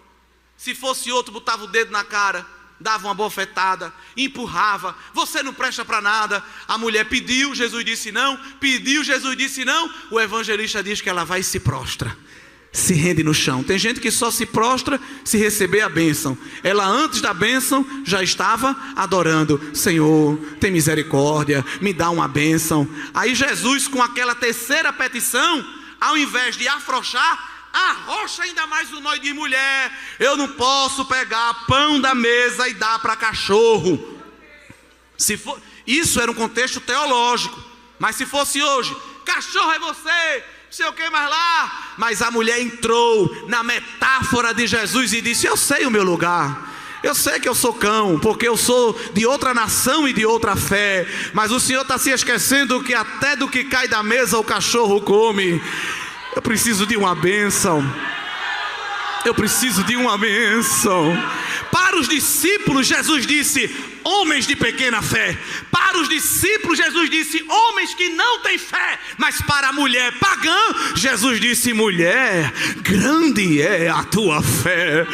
A: Se fosse outro, botava o dedo na cara, dava uma bofetada, empurrava: você não presta para nada. A mulher pediu, Jesus disse não. Pediu, Jesus disse não. O evangelista diz que ela vai e se prostra. se rende no chão. Tem gente que só se prostra se receber a bênção. Ela antes da bênção já estava adorando. Senhor, tem misericórdia, me dá uma bênção. Aí Jesus, com aquela terceira petição, ao invés de afrouxar, arrocha ainda mais o nó e diz: mulher, eu não posso pegar pão da mesa e dar para cachorro. Isso era um contexto teológico. Mas se fosse hoje: cachorro é você, não sei o que mais lá. Mas a mulher entrou na metáfora de Jesus e disse: eu sei o meu lugar. Eu sei que eu sou cão, porque eu sou de outra nação e de outra fé. Mas o Senhor está se esquecendo que até do que cai da mesa o cachorro come. Eu preciso de uma bênção. Eu preciso de uma bênção. Para os discípulos, Jesus disse: homens de pequena fé. Para os discípulos, Jesus disse: homens que não têm fé. Mas para a mulher pagã, Jesus disse: mulher, grande é a tua fé.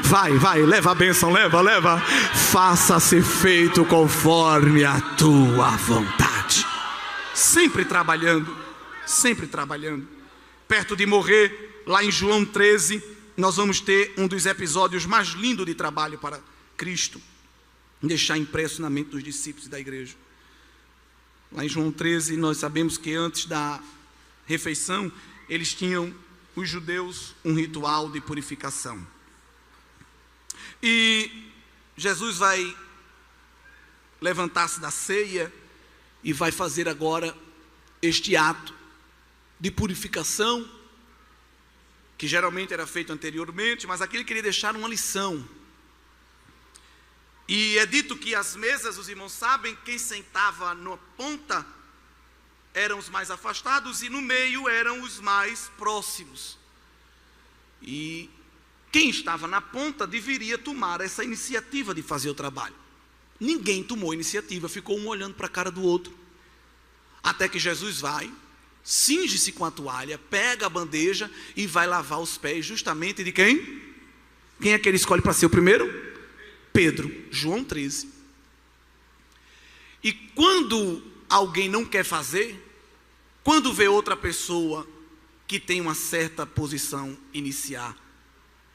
A: Vai, leva a bênção, leva. Faça-se feito conforme a tua vontade. Sempre trabalhando. Perto de morrer, lá em João 13, nós vamos ter um dos episódios mais lindos de trabalho para Cristo, deixar impresso na mente dos discípulos e da igreja. Lá em João 13, nós sabemos que antes da refeição, eles tinham, os judeus, um ritual de purificação. E Jesus vai levantar-se da ceia e vai fazer agora este ato de purificação, que geralmente era feito anteriormente, mas aqui ele queria deixar uma lição. E é dito que as mesas, os irmãos sabem, quem sentava na ponta eram os mais afastados e no meio eram os mais próximos. E quem estava na ponta deveria tomar essa iniciativa de fazer o trabalho. Ninguém tomou iniciativa, ficou um olhando para a cara do outro. Até que Jesus vai, cinge-se com a toalha, pega a bandeja e vai lavar os pés justamente de quem? Quem é que ele escolhe para ser o primeiro? Pedro, João 13. E quando alguém não quer fazer, quando vê outra pessoa que tem uma certa posição iniciar,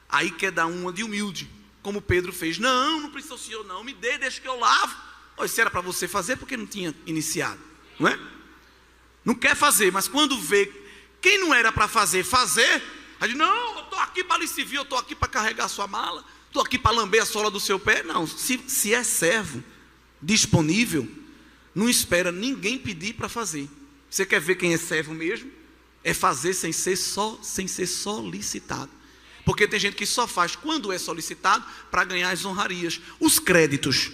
A: aí quer dar uma de humilde, como Pedro fez. Não precisa o senhor não, me dê, deixa que eu lavo. Olha, se era para você fazer, porque não tinha iniciado, não é? Não quer fazer, mas quando vê quem não era para fazer, aí diz: não, eu estou aqui para lhe servir, eu estou aqui para carregar a sua mala, estou aqui para lamber a sola do seu pé. Não, se é servo, disponível, não espera ninguém pedir para fazer. Você quer ver quem é servo mesmo? É fazer sem ser solicitado. Porque tem gente que só faz quando é solicitado para ganhar as honrarias, os créditos.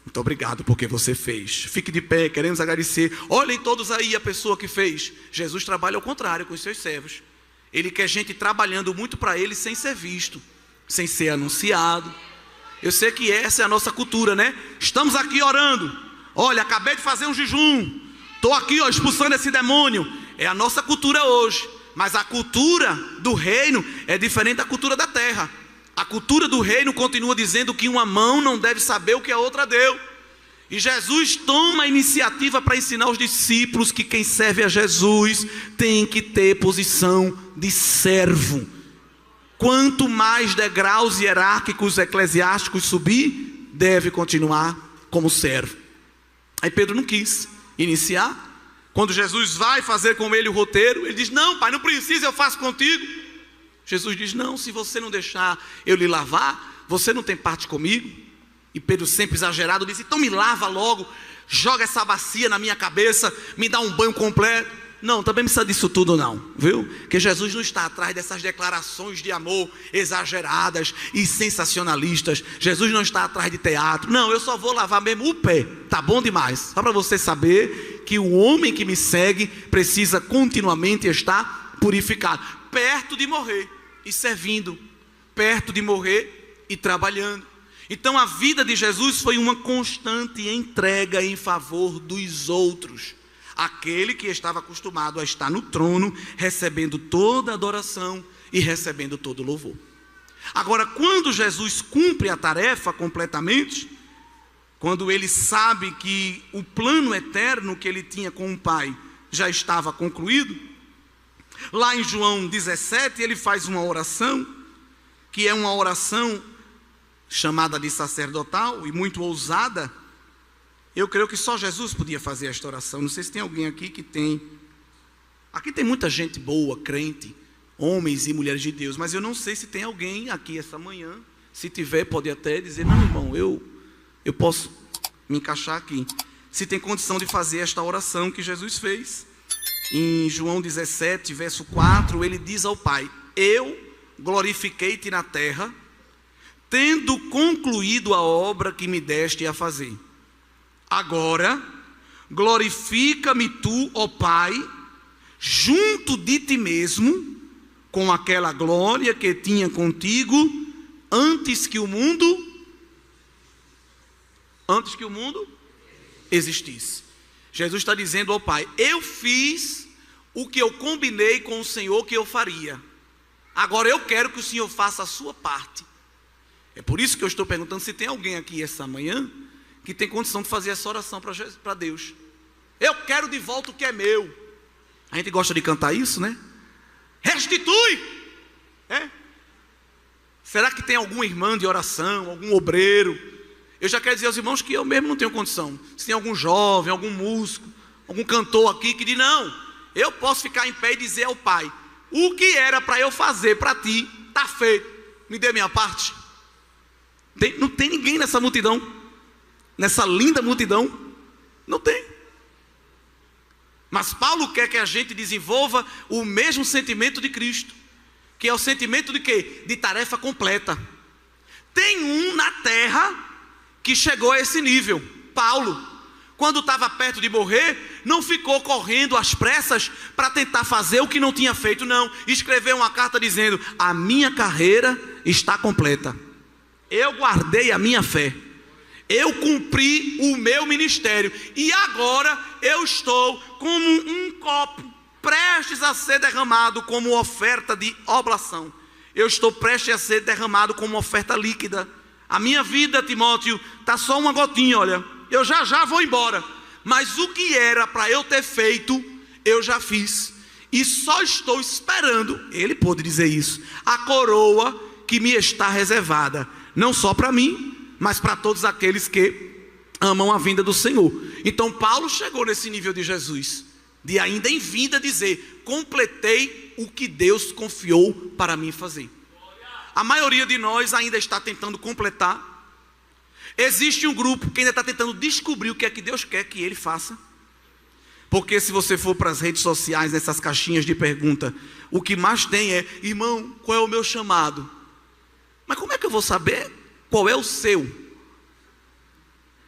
A: Muito obrigado porque você fez. Fique de pé, queremos agradecer. Olhem todos aí a pessoa que fez. Jesus trabalha ao contrário com os seus servos. Ele quer gente trabalhando muito para ele sem ser visto, sem ser anunciado. Eu sei que essa é a nossa cultura, né? Estamos aqui orando. Olha, acabei de fazer um jejum. Estou aqui expulsando esse demônio. É a nossa cultura hoje. Mas a cultura do reino é diferente da cultura da terra. A cultura do reino continua dizendo que uma mão não deve saber o que a outra deu. E Jesus toma a iniciativa para ensinar os discípulos que quem serve a Jesus tem que ter posição de servo. Quanto mais degraus hierárquicos eclesiásticos subir, deve continuar como servo. Aí Pedro não quis iniciar. Quando Jesus vai fazer com ele o roteiro, ele diz: não, pai, não precisa, eu faço contigo. Jesus diz: não, se você não deixar eu lhe lavar, você não tem parte comigo. E Pedro, sempre exagerado, disse: então me lava logo, joga essa bacia na minha cabeça, me dá um banho completo. Não, também não precisa disso tudo não, viu? Porque Jesus não está atrás dessas declarações de amor exageradas e sensacionalistas. Jesus não está atrás de teatro. Não, eu só vou lavar mesmo o pé, tá bom demais. Só para você saber que o homem que me segue precisa continuamente estar purificado, perto de morrer e servindo, perto de morrer e trabalhando. Então a vida de Jesus foi uma constante entrega em favor dos outros. Aquele que estava acostumado a estar no trono, recebendo toda a adoração e recebendo todo o louvor. Agora, quando Jesus cumpre a tarefa completamente, quando ele sabe que o plano eterno que ele tinha com o Pai já estava concluído, Lá em João 17, ele faz uma oração, que é uma oração chamada de sacerdotal e muito ousada. Eu creio que só Jesus podia fazer esta oração. Não sei se tem alguém aqui que tem. Aqui tem muita gente boa, crente, homens e mulheres de Deus, mas eu não sei se tem alguém aqui essa manhã. Se tiver, pode até dizer: não, irmão, eu posso me encaixar aqui. Se tem condição de fazer esta oração que Jesus fez. Em João 17, verso 4, ele diz ao Pai: eu glorifiquei-te na terra, tendo concluído a obra que me deste a fazer. Agora, glorifica-me tu, ó Pai, junto de ti mesmo, com aquela glória que tinha contigo, antes que o mundo existisse. Jesus está dizendo ao Pai: eu fiz o que eu combinei com o Senhor que eu faria. Agora eu quero que o Senhor faça a sua parte. É por isso que eu estou perguntando se tem alguém aqui essa manhã que tem condição de fazer essa oração para Deus. Eu quero de volta o que é meu. A gente gosta de cantar isso, né? Restitui! Será que tem alguma irmã de oração, algum obreiro? Eu já quero dizer aos irmãos que eu mesmo não tenho condição. Se tem algum jovem, algum músico, algum cantor aqui que diz: não, eu posso ficar em pé e dizer ao Pai: o que era para eu fazer para ti, está feito, me dê minha parte. Não tem ninguém nessa multidão, nessa linda multidão, não tem. Mas Paulo quer que a gente desenvolva o mesmo sentimento de Cristo, que é o sentimento de quê? De tarefa completa. Tem um na terra que chegou a esse nível. Paulo, quando estava perto de morrer, não ficou correndo às pressas para tentar fazer o que não tinha feito, não. Escreveu uma carta dizendo: a minha carreira está completa, eu guardei a minha fé, eu cumpri o meu ministério, e agora eu estou como um copo prestes a ser derramado como oferta de oblação. Eu estou prestes a ser derramado como oferta líquida. A minha vida, Timóteo, está só uma gotinha, olha. Eu já vou embora. Mas o que era para eu ter feito, eu já fiz. E só estou esperando, ele pôde dizer isso, a coroa que me está reservada. Não só para mim, mas para todos aqueles que amam a vinda do Senhor. Então Paulo chegou nesse nível de Jesus, de ainda em vida dizer: completei o que Deus confiou para mim fazer. A maioria de nós ainda está tentando completar. Existe um grupo que ainda está tentando descobrir o que é que Deus quer que ele faça. Porque se você for para as redes sociais, nessas caixinhas de pergunta, o que mais tem é: irmão, qual é o meu chamado? Mas como é que eu vou saber qual é o seu?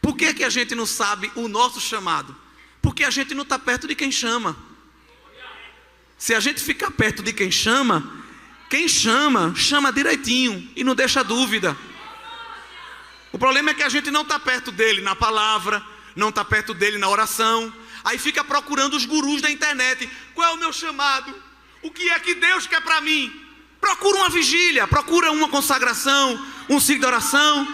A: Por que a gente não sabe o nosso chamado? Porque a gente não está perto de quem chama. Se a gente ficar perto de quem chama chama direitinho e não deixa dúvida. O problema é que a gente não está perto dele na palavra, não está perto dele na oração. Aí fica procurando os gurus da internet. Qual é o meu chamado? O que é que Deus quer para mim? Procura uma vigília, procura uma consagração, um ciclo de oração.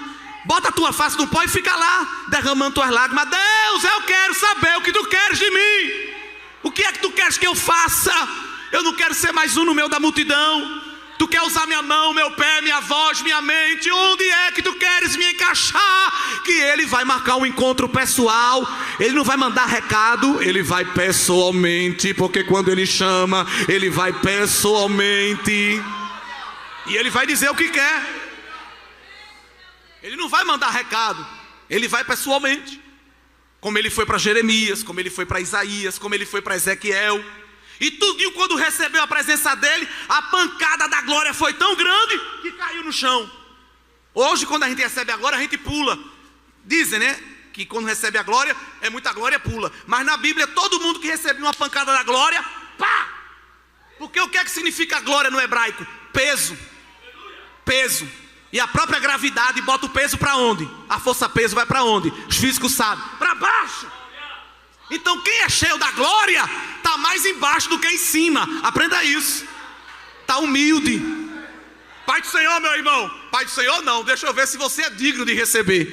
A: Bota a tua face no pó e fica lá, derramando tuas lágrimas. Deus, eu quero saber o que tu queres de mim. O que é que tu queres que eu faça? Eu não quero ser mais um no meio da multidão. Tu quer usar minha mão, meu pé, minha voz, minha mente? Onde é que tu queres me encaixar? Que ele vai marcar um encontro pessoal. Ele não vai mandar recado, ele vai pessoalmente. Porque quando ele chama, ele vai pessoalmente. E ele vai dizer o que quer. Ele não vai mandar recado, ele vai pessoalmente. Como ele foi para Jeremias, como ele foi para Isaías, como ele foi para Ezequiel. E tudinho, quando recebeu a presença dele, a pancada da glória foi tão grande que caiu no chão. Hoje, quando a gente recebe a glória, a gente pula. Dizem, né, que quando recebe a glória, é muita glória, pula. Mas na Bíblia, todo mundo que recebeu uma pancada da glória, pá! Porque o que é que significa glória no hebraico? Peso. Peso. E a própria gravidade bota o peso para onde? A força-peso vai para onde? Os físicos sabem. Para baixo. Então quem é cheio da glória está mais embaixo do que em cima. Aprenda isso. Está humilde. Pai do Senhor, meu irmão. Pai do Senhor não, deixa eu ver se você é digno de receber.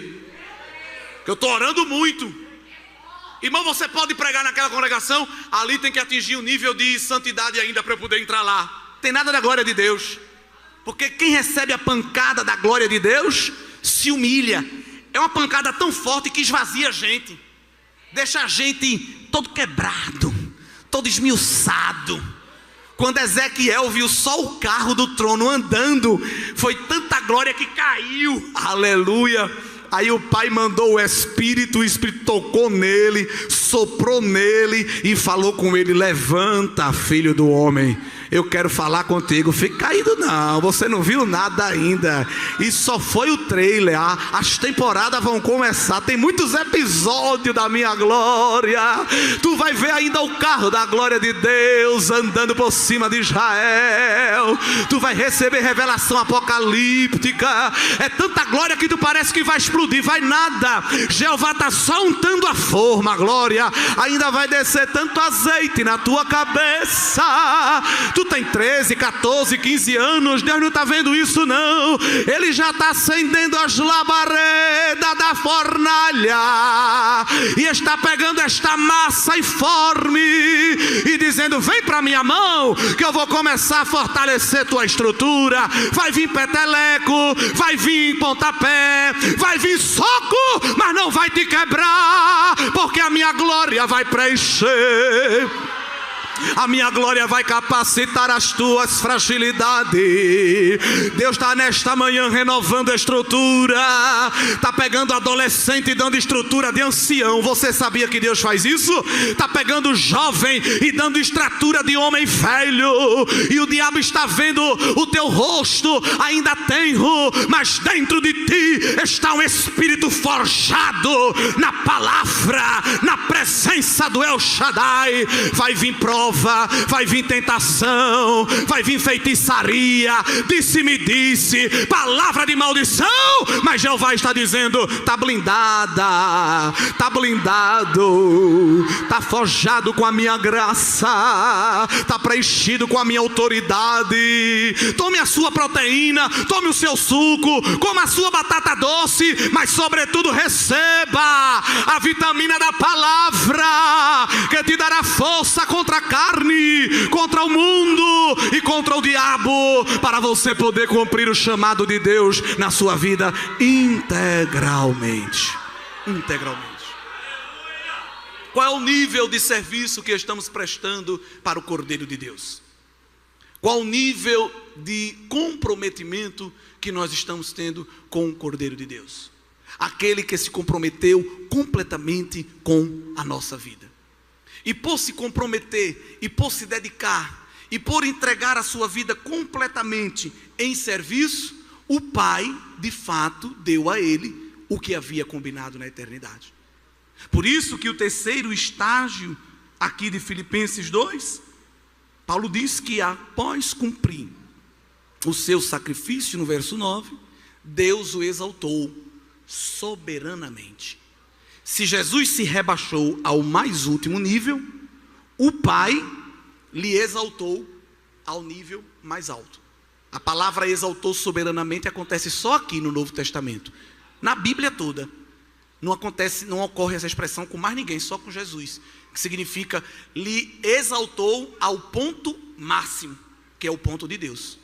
A: Que eu estou orando muito. Irmão, você pode pregar naquela congregação, ali tem que atingir o nível de santidade ainda para eu poder entrar lá. Tem nada da glória de Deus. Porque quem recebe a pancada da glória de Deus se humilha. É uma pancada tão forte que esvazia a gente, deixa a gente todo quebrado, todo esmiuçado. Quando Ezequiel viu só o carro do trono andando, foi tanta glória que caiu. Aleluia. Aí o pai mandou o Espírito tocou nele, soprou nele e falou com ele: levanta, filho do homem, eu quero falar contigo. Fica caído não, você não viu nada ainda. E só foi o trailer. As temporadas vão começar, tem muitos episódios da minha glória. Tu vai ver ainda o carro da glória de Deus andando por cima de Israel. Tu vai receber revelação apocalíptica. É tanta glória que tu parece que vai explodir, vai nada. Jeová está só untando a forma, a glória. Ainda vai descer tanto azeite na tua cabeça. Tu tem 13, 14, 15 anos, Deus não está vendo isso não. Ele já está acendendo as labaredas da fornalha e está pegando esta massa informe e dizendo: vem para minha mão que eu vou começar a fortalecer tua estrutura. Vai vir peteleco, vai vir pontapé, vai vir soco, mas não vai te quebrar, porque a minha glória vai preencher. A minha glória vai capacitar as tuas fragilidades. Deus está nesta manhã renovando a estrutura. Está pegando adolescente e dando estrutura de ancião. Você sabia que Deus faz isso? Está pegando jovem e dando estrutura de homem velho. E o diabo está vendo o teu rosto ainda tenro, mas dentro de ti está um espírito forjado na palavra, na presença do El Shaddai. Vai vir prova, vai vir tentação, vai vir feitiçaria, disse-me disse, palavra de maldição, mas Jeová está dizendo: está blindada, está blindado, está forjado com a minha graça, está preenchido com a minha autoridade. Tome a sua proteína, tome o seu suco, coma a sua batata doce, mas sobretudo receba a vitamina da palavra, que te dará força contra a carne, contra o mundo e contra o diabo, para você poder cumprir o chamado de Deus na sua vida integralmente. Qual é o nível de serviço que estamos prestando para o Cordeiro de Deus? Qual o nível de comprometimento que nós estamos tendo com o Cordeiro de Deus? Aquele que se comprometeu completamente com a nossa vida. E por se comprometer, e por se dedicar, e por entregar a sua vida completamente em serviço, o Pai, de fato, deu a ele o que havia combinado na eternidade. Por isso que o terceiro estágio aqui de Filipenses 2, Paulo diz que após cumprir o seu sacrifício, no verso 9, Deus o exaltou soberanamente. Se Jesus se rebaixou ao mais último nível, o Pai lhe exaltou ao nível mais alto. A palavra exaltou soberanamente acontece só aqui no Novo Testamento. Na Bíblia toda não ocorre essa expressão com mais ninguém, só com Jesus, que significa lhe exaltou ao ponto máximo, que é o ponto de Deus.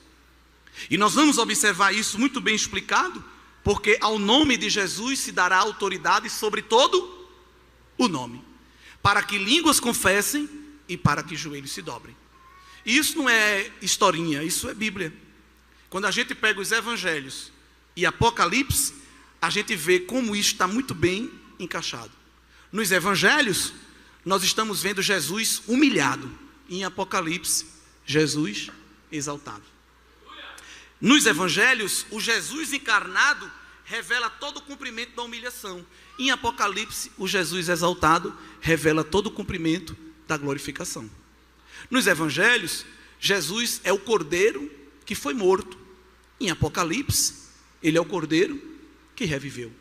A: E nós vamos observar isso muito bem explicado, porque ao nome de Jesus se dará autoridade sobre todo o nome, para que línguas confessem e para que joelhos se dobrem. E isso não é historinha, isso é Bíblia. Quando a gente pega os evangelhos e Apocalipse, a gente vê como isso está muito bem encaixado. Nos evangelhos, nós estamos vendo Jesus humilhado. Em Apocalipse, Jesus exaltado. Nos evangelhos, o Jesus encarnado revela todo o cumprimento da humilhação. Em Apocalipse, o Jesus exaltado revela todo o cumprimento da glorificação. Nos evangelhos, Jesus é o cordeiro que foi morto. Em Apocalipse, ele é o cordeiro que reviveu.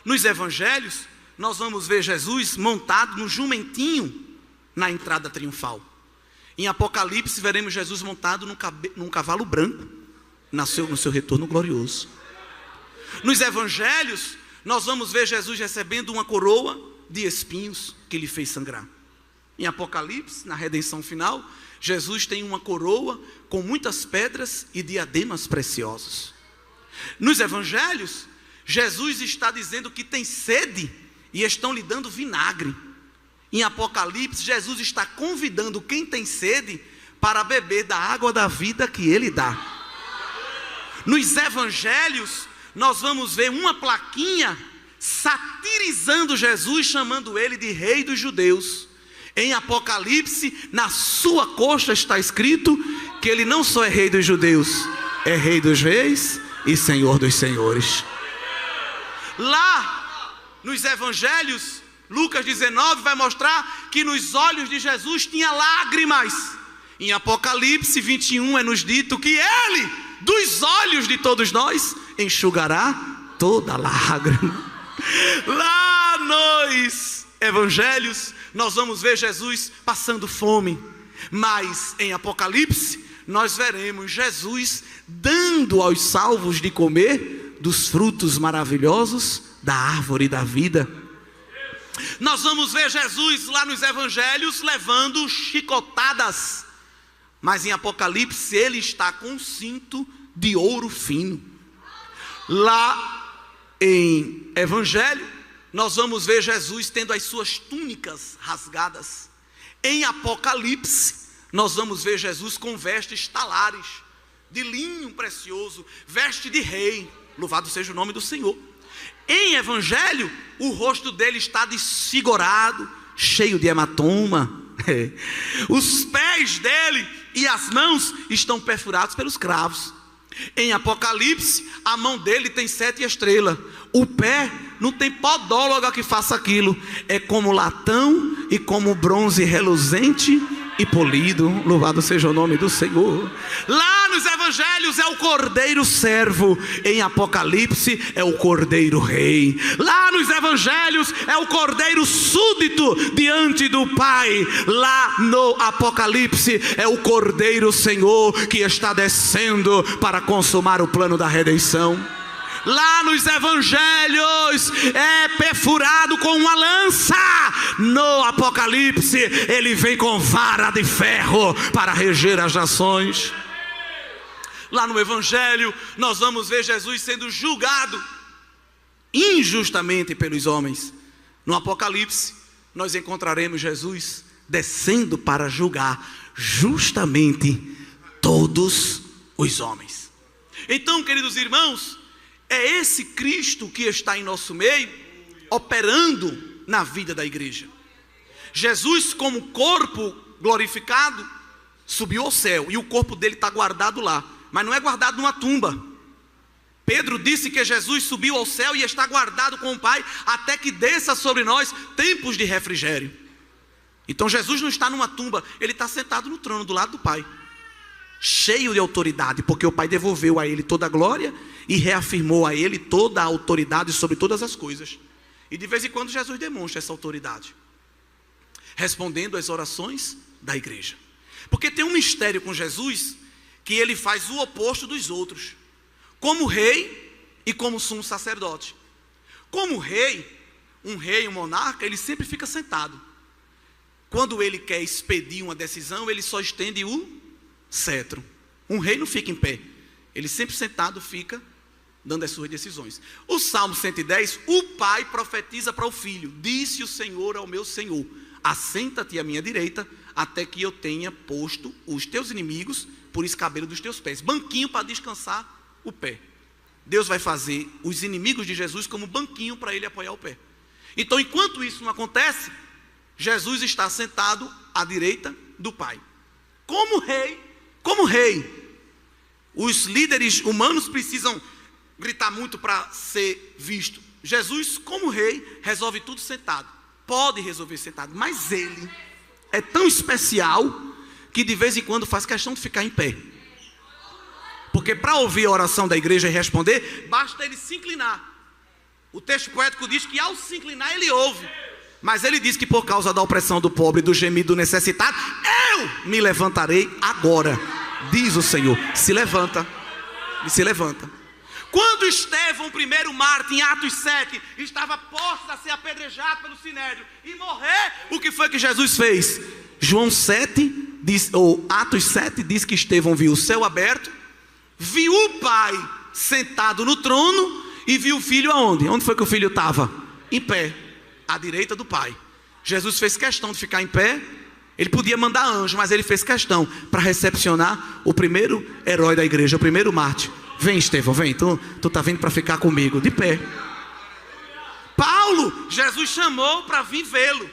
A: Nos evangelhos, nós vamos ver Jesus montado no jumentinho na entrada triunfal. Em Apocalipse, veremos Jesus montado num cavalo branco no seu retorno glorioso. Nos evangelhos, nós vamos ver Jesus recebendo uma coroa de espinhos que lhe fez sangrar. Em Apocalipse, na redenção final, Jesus tem uma coroa com muitas pedras e diademas preciosos. Nos evangelhos, Jesus está dizendo que tem sede e estão lhe dando vinagre. Em Apocalipse, Jesus está convidando quem tem sede para beber da água da vida que ele dá. Nos evangelhos, nós vamos ver uma plaquinha satirizando Jesus, chamando ele de rei dos judeus. Em Apocalipse, na sua coxa está escrito que ele não só é rei dos judeus, é rei dos reis e senhor dos senhores. Lá nos evangelhos, Lucas 19 vai mostrar que nos olhos de Jesus tinha lágrimas. Em Apocalipse 21 é nos dito que ele, dos olhos de todos nós, enxugará toda lágrima. Lá nos evangelhos, nós vamos ver Jesus passando fome. Mas em Apocalipse, nós veremos Jesus dando aos salvos de comer dos frutos maravilhosos da árvore da vida. Nós vamos ver Jesus lá nos evangelhos levando chicotadas. Mas em Apocalipse ele está com um cinto de ouro fino. Lá em evangelho, nós vamos ver Jesus tendo as suas túnicas rasgadas. Em Apocalipse, nós vamos ver Jesus com vestes talares, de linho precioso, veste de rei. Louvado seja o nome do Senhor. Em evangelho, o rosto dele está desfigurado, cheio de hematoma. Os pés dele e as mãos estão perfurados pelos cravos. Em Apocalipse, a mão dele tem 7 estrelas. O pé não tem podóloga que faça aquilo. É como latão e como bronze reluzente e polido. Louvado seja o nome do Senhor. Lá nos evangelhos é o cordeiro servo. Em Apocalipse é o cordeiro rei. Lá nos evangelhos é o cordeiro súdito diante do Pai. Lá no Apocalipse é o cordeiro Senhor que está descendo para consumar o plano da redenção. Lá nos evangelhos é perfurado com uma lança. No Apocalipse ele vem com vara de ferro para reger as nações. Lá no evangelho nós vamos ver Jesus sendo julgado injustamente pelos homens. No Apocalipse nós encontraremos Jesus descendo para julgar justamente todos os homens. Então, queridos irmãos, é esse Cristo que está em nosso meio, operando na vida da igreja. Jesus, como corpo glorificado, subiu ao céu, e o corpo dele está guardado lá, mas não é guardado numa tumba. Pedro disse que Jesus subiu ao céu e está guardado com o Pai, até que desça sobre nós tempos de refrigério. Então Jesus não está numa tumba, ele está sentado no trono do lado do Pai, cheio de autoridade, porque o Pai devolveu a ele toda a glória e reafirmou a ele toda a autoridade sobre todas as coisas. E de vez em quando Jesus demonstra essa autoridade, respondendo às orações da igreja. Porque tem um mistério com Jesus, que ele faz o oposto dos outros. Como rei e como sumo sacerdote. Como rei, um monarca, ele sempre fica sentado. Quando ele quer expedir uma decisão, ele só estende o cetro. Um rei não fica em pé, ele sempre sentado fica dando as suas decisões. O Salmo 110, o pai profetiza para o filho: disse o Senhor ao meu Senhor, assenta-te à minha direita, até que eu tenha posto os teus inimigos por escabelo dos teus pés. Banquinho para descansar o pé. Deus vai fazer os inimigos de Jesus como banquinho para ele apoiar o pé. Então, enquanto isso não acontece, Jesus está sentado à direita do Pai. Como rei, os líderes humanos precisam gritar muito para ser visto. Jesus, como rei, resolve tudo sentado. Pode resolver sentado, mas ele é tão especial que de vez em quando faz questão de ficar em pé. Porque para ouvir a oração da igreja e responder, basta ele se inclinar. O texto poético diz que ao se inclinar ele ouve. Mas ele diz que por causa da opressão do pobre, do gemido do necessitado, eu me levantarei agora, diz o Senhor. Se levanta, e se levanta. Quando Estevão, o primeiro mártir, em Atos 7, estava posto a ser apedrejado pelo Sinédrio e morrer, o que foi que Jesus fez? João 7, ou Atos 7, diz que Estevão viu o céu aberto, viu o Pai sentado no trono e viu o Filho aonde? Onde foi que o Filho estava? Em pé, à direita do Pai. Jesus fez questão de ficar em pé. Ele podia mandar anjo, mas ele fez questão para recepcionar o primeiro herói da igreja, o primeiro mártir. Vem, Estevão, vem, tu tá vindo para ficar comigo, de pé. Paulo, Jesus chamou para vir vê-lo,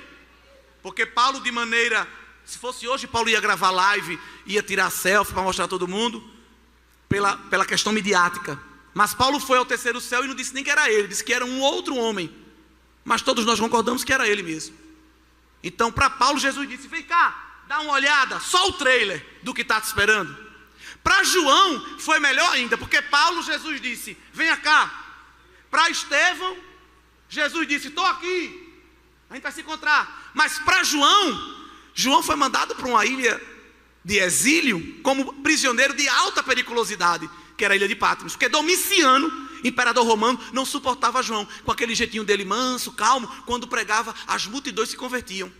A: porque Paulo, de maneira, se fosse hoje, Paulo ia gravar live, ia tirar selfie para mostrar a todo mundo, pela questão midiática. Mas Paulo foi ao terceiro céu e não disse nem que era ele, disse que era um outro homem, mas todos nós concordamos que era ele mesmo. Então, para Paulo, Jesus disse: vem cá, dá uma olhada, só o trailer do que está te esperando. Para João foi melhor ainda, porque Paulo, Jesus disse: venha cá. Para Estevão, Jesus disse: estou aqui, a gente vai se encontrar. Mas para João foi mandado para uma ilha de exílio como prisioneiro de alta periculosidade, que era a ilha de Patmos, porque Domiciano, imperador romano, não suportava João, com aquele jeitinho dele manso, calmo. Quando pregava, as multidões se convertiam.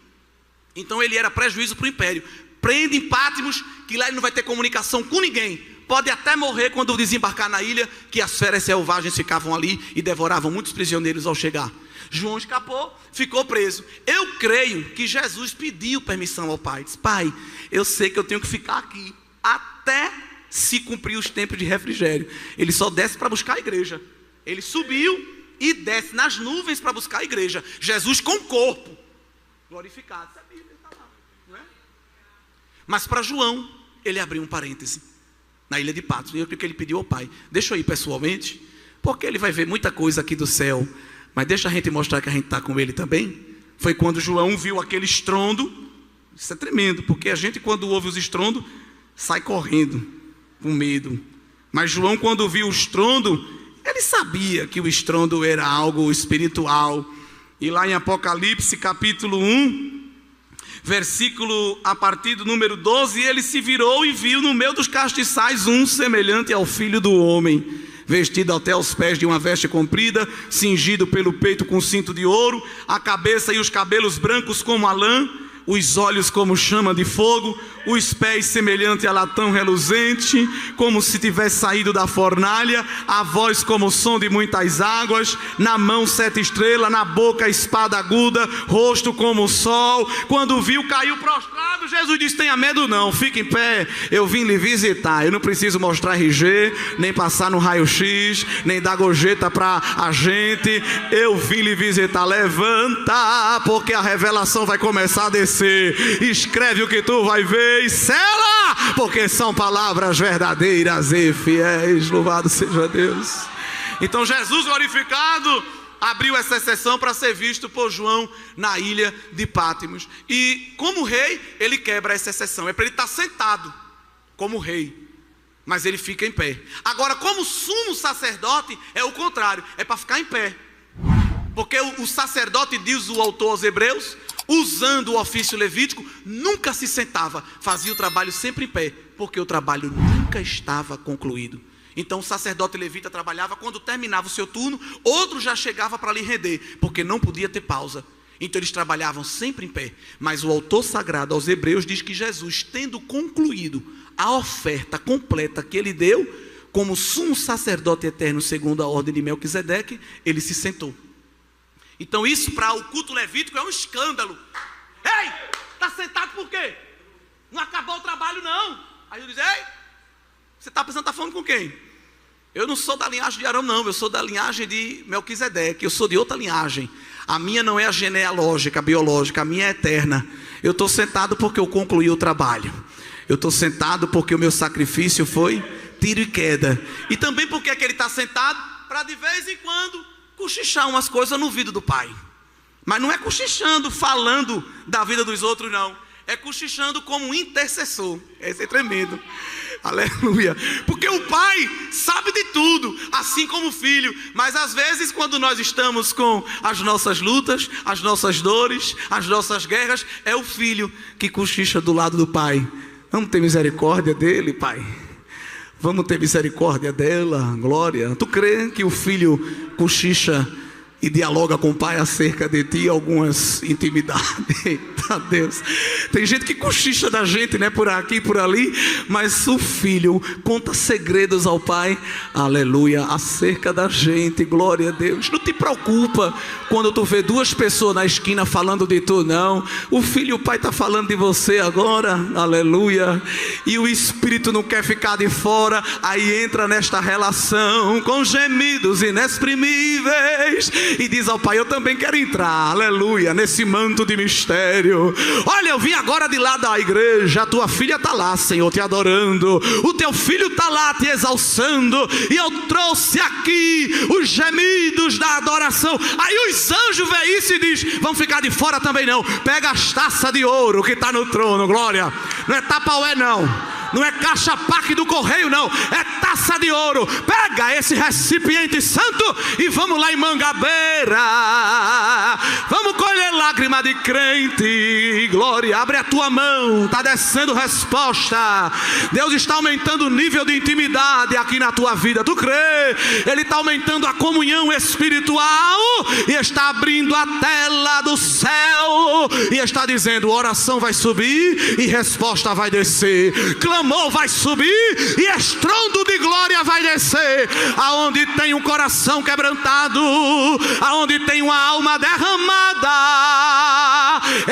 A: Então ele era prejuízo para o império. Prende em Patmos, que lá ele não vai ter comunicação com ninguém. Pode até morrer quando desembarcar na ilha, que as feras selvagens ficavam ali e devoravam muitos prisioneiros ao chegar. João escapou, ficou preso. Eu creio que Jesus pediu permissão ao Pai. Disse: Pai, eu sei que eu tenho que ficar aqui até se cumprir os tempos de refrigério. Ele só desce para buscar a igreja. Ele subiu e desce nas nuvens para buscar a igreja. Jesus com o corpo glorificado. Isso é Bíblia, está lá, não é? Mas para João, ele abriu um parêntese na ilha de Patmos. E eu creio que ele pediu ao Pai: deixa eu ir pessoalmente, porque ele vai ver muita coisa aqui do céu, mas deixa a gente mostrar que a gente está com ele também. Foi quando João viu aquele estrondo. Isso é tremendo, porque a gente, quando ouve os estrondos, sai correndo com medo. Mas João, quando viu o estrondo, ele sabia que o estrondo era algo espiritual. E lá em Apocalipse capítulo 1, versículo a partir do número 12, ele se virou e viu no meio dos castiçais um semelhante ao Filho do Homem, vestido até os pés de uma veste comprida, cingido pelo peito com cinto de ouro, a cabeça e os cabelos brancos como a lã, os olhos como chama de fogo, os pés semelhante a latão reluzente, como se tivesse saído da fornalha, a voz como o som de muitas águas, na mão 7 estrelas, na boca espada aguda, rosto como o sol. Quando viu, caiu prostrado. Jesus disse: tenha medo não, fique em pé, eu vim lhe visitar. Eu não preciso mostrar RG, nem passar no raio-x, nem dar gorjeta para a gente. Eu vim lhe visitar. Levanta, porque a revelação vai começar a descer. Escreve o que tu vai ver e sela, porque são palavras verdadeiras e fiéis. Louvado seja Deus. Então Jesus glorificado abriu essa exceção para ser visto por João na ilha de Patmos. E como rei, ele quebra essa exceção. É para ele estar sentado como rei, mas ele fica em pé. Agora, como sumo sacerdote, é o contrário, é para ficar em pé. Porque o sacerdote, diz o autor aos Hebreus, usando o ofício levítico, nunca se sentava, fazia o trabalho sempre em pé, porque o trabalho nunca estava concluído. Então o sacerdote levita trabalhava, quando terminava o seu turno, outro já chegava para lhe render, porque não podia ter pausa. Então eles trabalhavam sempre em pé. Mas o autor sagrado aos Hebreus diz que Jesus, tendo concluído a oferta completa que ele deu, como sumo sacerdote eterno segundo a ordem de Melquisedeque, ele se sentou. Então isso para o culto levítico é um escândalo. Ei, está sentado por quê? Não acabou o trabalho não. Aí eu diz: ei, você está pensando, está falando com quem? Eu não sou da linhagem de Arão não, eu sou da linhagem de Melquisedeque, eu sou de outra linhagem. A minha não é a genealógica, a biológica, a minha é eterna. Eu estou sentado porque eu concluí o trabalho. Eu estou sentado porque o meu sacrifício foi tiro e queda. E também porque é que ele está sentado? Para de vez em quando cochichar umas coisas no ouvido do Pai. Mas não é cochichando, falando da vida dos outros não. É cochichando como um intercessor. Esse é tremendo. Aleluia. Porque o Pai sabe de tudo, assim como o Filho. Mas às vezes, quando nós estamos com as nossas lutas, as nossas dores, as nossas guerras, é o Filho que cochicha do lado do Pai. Vamos ter misericórdia dele, Pai. Vamos ter misericórdia dela, glória. Tu crê que o filho cochicha e dialoga com o pai acerca de ti, algumas intimidades? Eita Deus, tem gente que cochicha da gente, né, por aqui e por ali, mas o filho conta segredos ao pai, aleluia, acerca da gente, glória a Deus. Não te preocupa quando tu vê duas pessoas na esquina falando de tu, não. O filho e o pai está falando de você agora, aleluia. E o espírito não quer ficar de fora, aí entra nesta relação com gemidos inexprimíveis e diz ao pai: eu também quero entrar, aleluia, nesse manto de mistério. Olha, eu vim agora de lá da igreja, a tua filha está lá, Senhor, te adorando, o teu filho está lá te exalçando, e eu trouxe aqui os gemidos da adoração. Aí os anjos veem isso e diz: vão ficar de fora também não. Pega as taças de ouro que está no trono, glória. Não é tapaué não, não é caixa paque do correio não, é taça de ouro. Pega esse recipiente santo e vamos lá em Mangabeira, vamos colher lágrima de crente, glória. Abre a tua mão, está descendo resposta. Deus está aumentando o nível de intimidade aqui na tua vida. Tu crê? Ele está aumentando a comunhão espiritual e está abrindo a tela do céu e está dizendo: oração vai subir e resposta vai descer, clamor vai subir e estrondo de glória vai descer. Aonde tem um coração quebrantado, aonde tem uma alma derramada,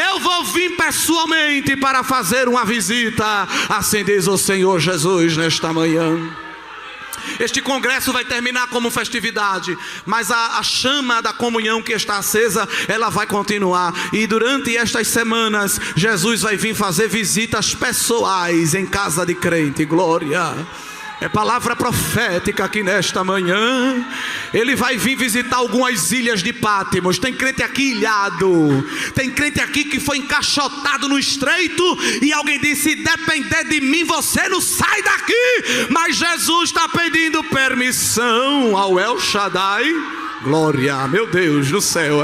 A: eu vou vir pessoalmente para fazer uma visita, assim diz o Senhor Jesus nesta manhã. Este congresso vai terminar como festividade, mas a chama da comunhão que está acesa, ela vai continuar. E durante estas semanas, Jesus vai vir fazer visitas pessoais em casa de crente, glória. É palavra profética aqui nesta manhã. Ele vai vir visitar algumas ilhas de Pátimos. Tem crente aqui ilhado, tem crente aqui que foi encaixotado no estreito, e alguém disse: depender de mim você não sai daqui. Mas Jesus está pedindo permissão ao El Shaddai, glória, meu Deus do céu,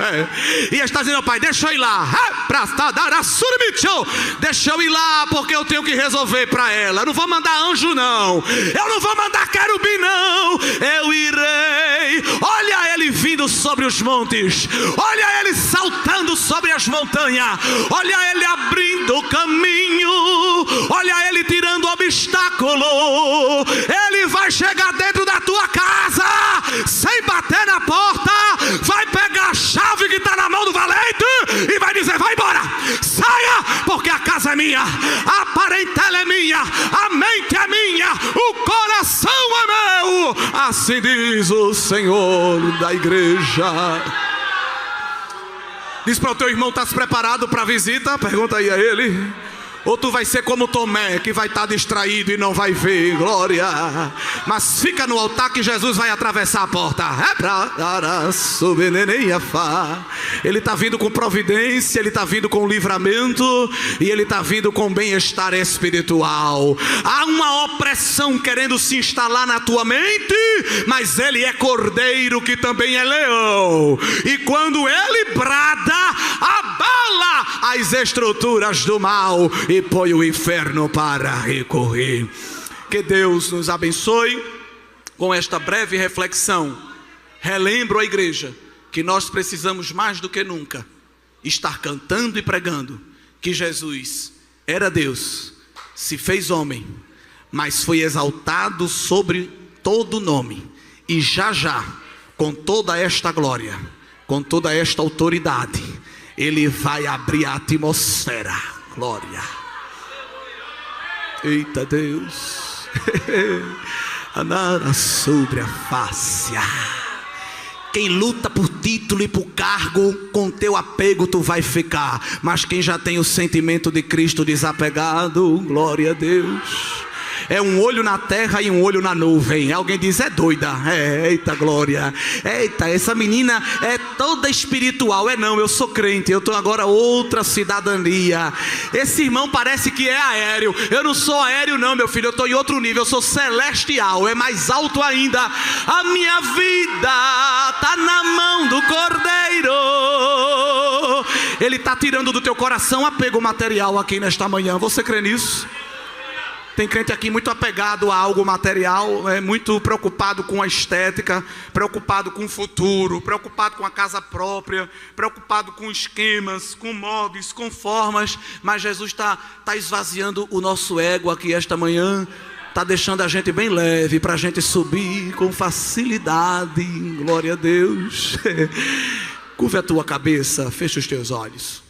A: e está dizendo: pai, deixa eu ir lá, deixa eu ir lá, porque eu tenho que resolver para ela. Eu não vou mandar anjo não, eu não vou mandar querubim não, eu irei. Olha ele vindo sobre os montes, olha ele saltando sobre as montanhas, olha ele abrindo o caminho, olha ele tirando o obstáculo. Ele vai chegar dentro da tua casa sem bater na porta, vai pegar a chave que está na mão do valente e vai dizer: vai embora, saia, porque a casa é minha, a parentela é minha, a mente é minha, o coração é meu. Assim diz o Senhor da igreja. Diz para o teu irmão: estás preparado para a visita? Pergunta aí a ele. Ou tu vai ser como Tomé, que vai estar distraído e não vai ver, glória. Mas fica no altar que Jesus vai atravessar a porta. Ele está vindo com providência, ele está vindo com livramento, e ele está vindo com bem-estar espiritual. Há uma opressão querendo se instalar na tua mente, mas ele é cordeiro que também é leão. E quando ele brada, abala as estruturas do mal e põe o inferno para recorrer. Que Deus nos abençoe. Com esta breve reflexão, relembro à igreja que nós precisamos mais do que nunca estar cantando e pregando que Jesus era Deus, se fez homem, mas foi exaltado sobre todo nome, e já já, com toda esta glória, com toda esta autoridade, ele vai abrir a atmosfera, glória. Eita Deus, andar sobre a face. Quem luta por título e por cargo, com teu apego tu vai ficar. Mas quem já tem o sentimento de Cristo desapegado, glória a Deus, é um olho na terra e um olho na nuvem. Alguém diz: é doida. Eita glória, eita, essa menina é toda espiritual. Não, eu sou crente, eu estou agora outra cidadania. Esse irmão parece que é aéreo. Eu não sou aéreo não, meu filho, eu estou em outro nível, eu sou celestial, é mais alto ainda. A minha vida está na mão do Cordeiro. Ele está tirando do teu coração apego material aqui nesta manhã. Você crê nisso? Tem crente aqui muito apegado a algo material, muito preocupado com a estética, preocupado com o futuro, preocupado com a casa própria, preocupado com esquemas, com modos, com formas. Mas Jesus está esvaziando o nosso ego aqui esta manhã, está deixando a gente bem leve para a gente subir com facilidade. Glória a Deus. Curva a tua cabeça, fecha os teus olhos.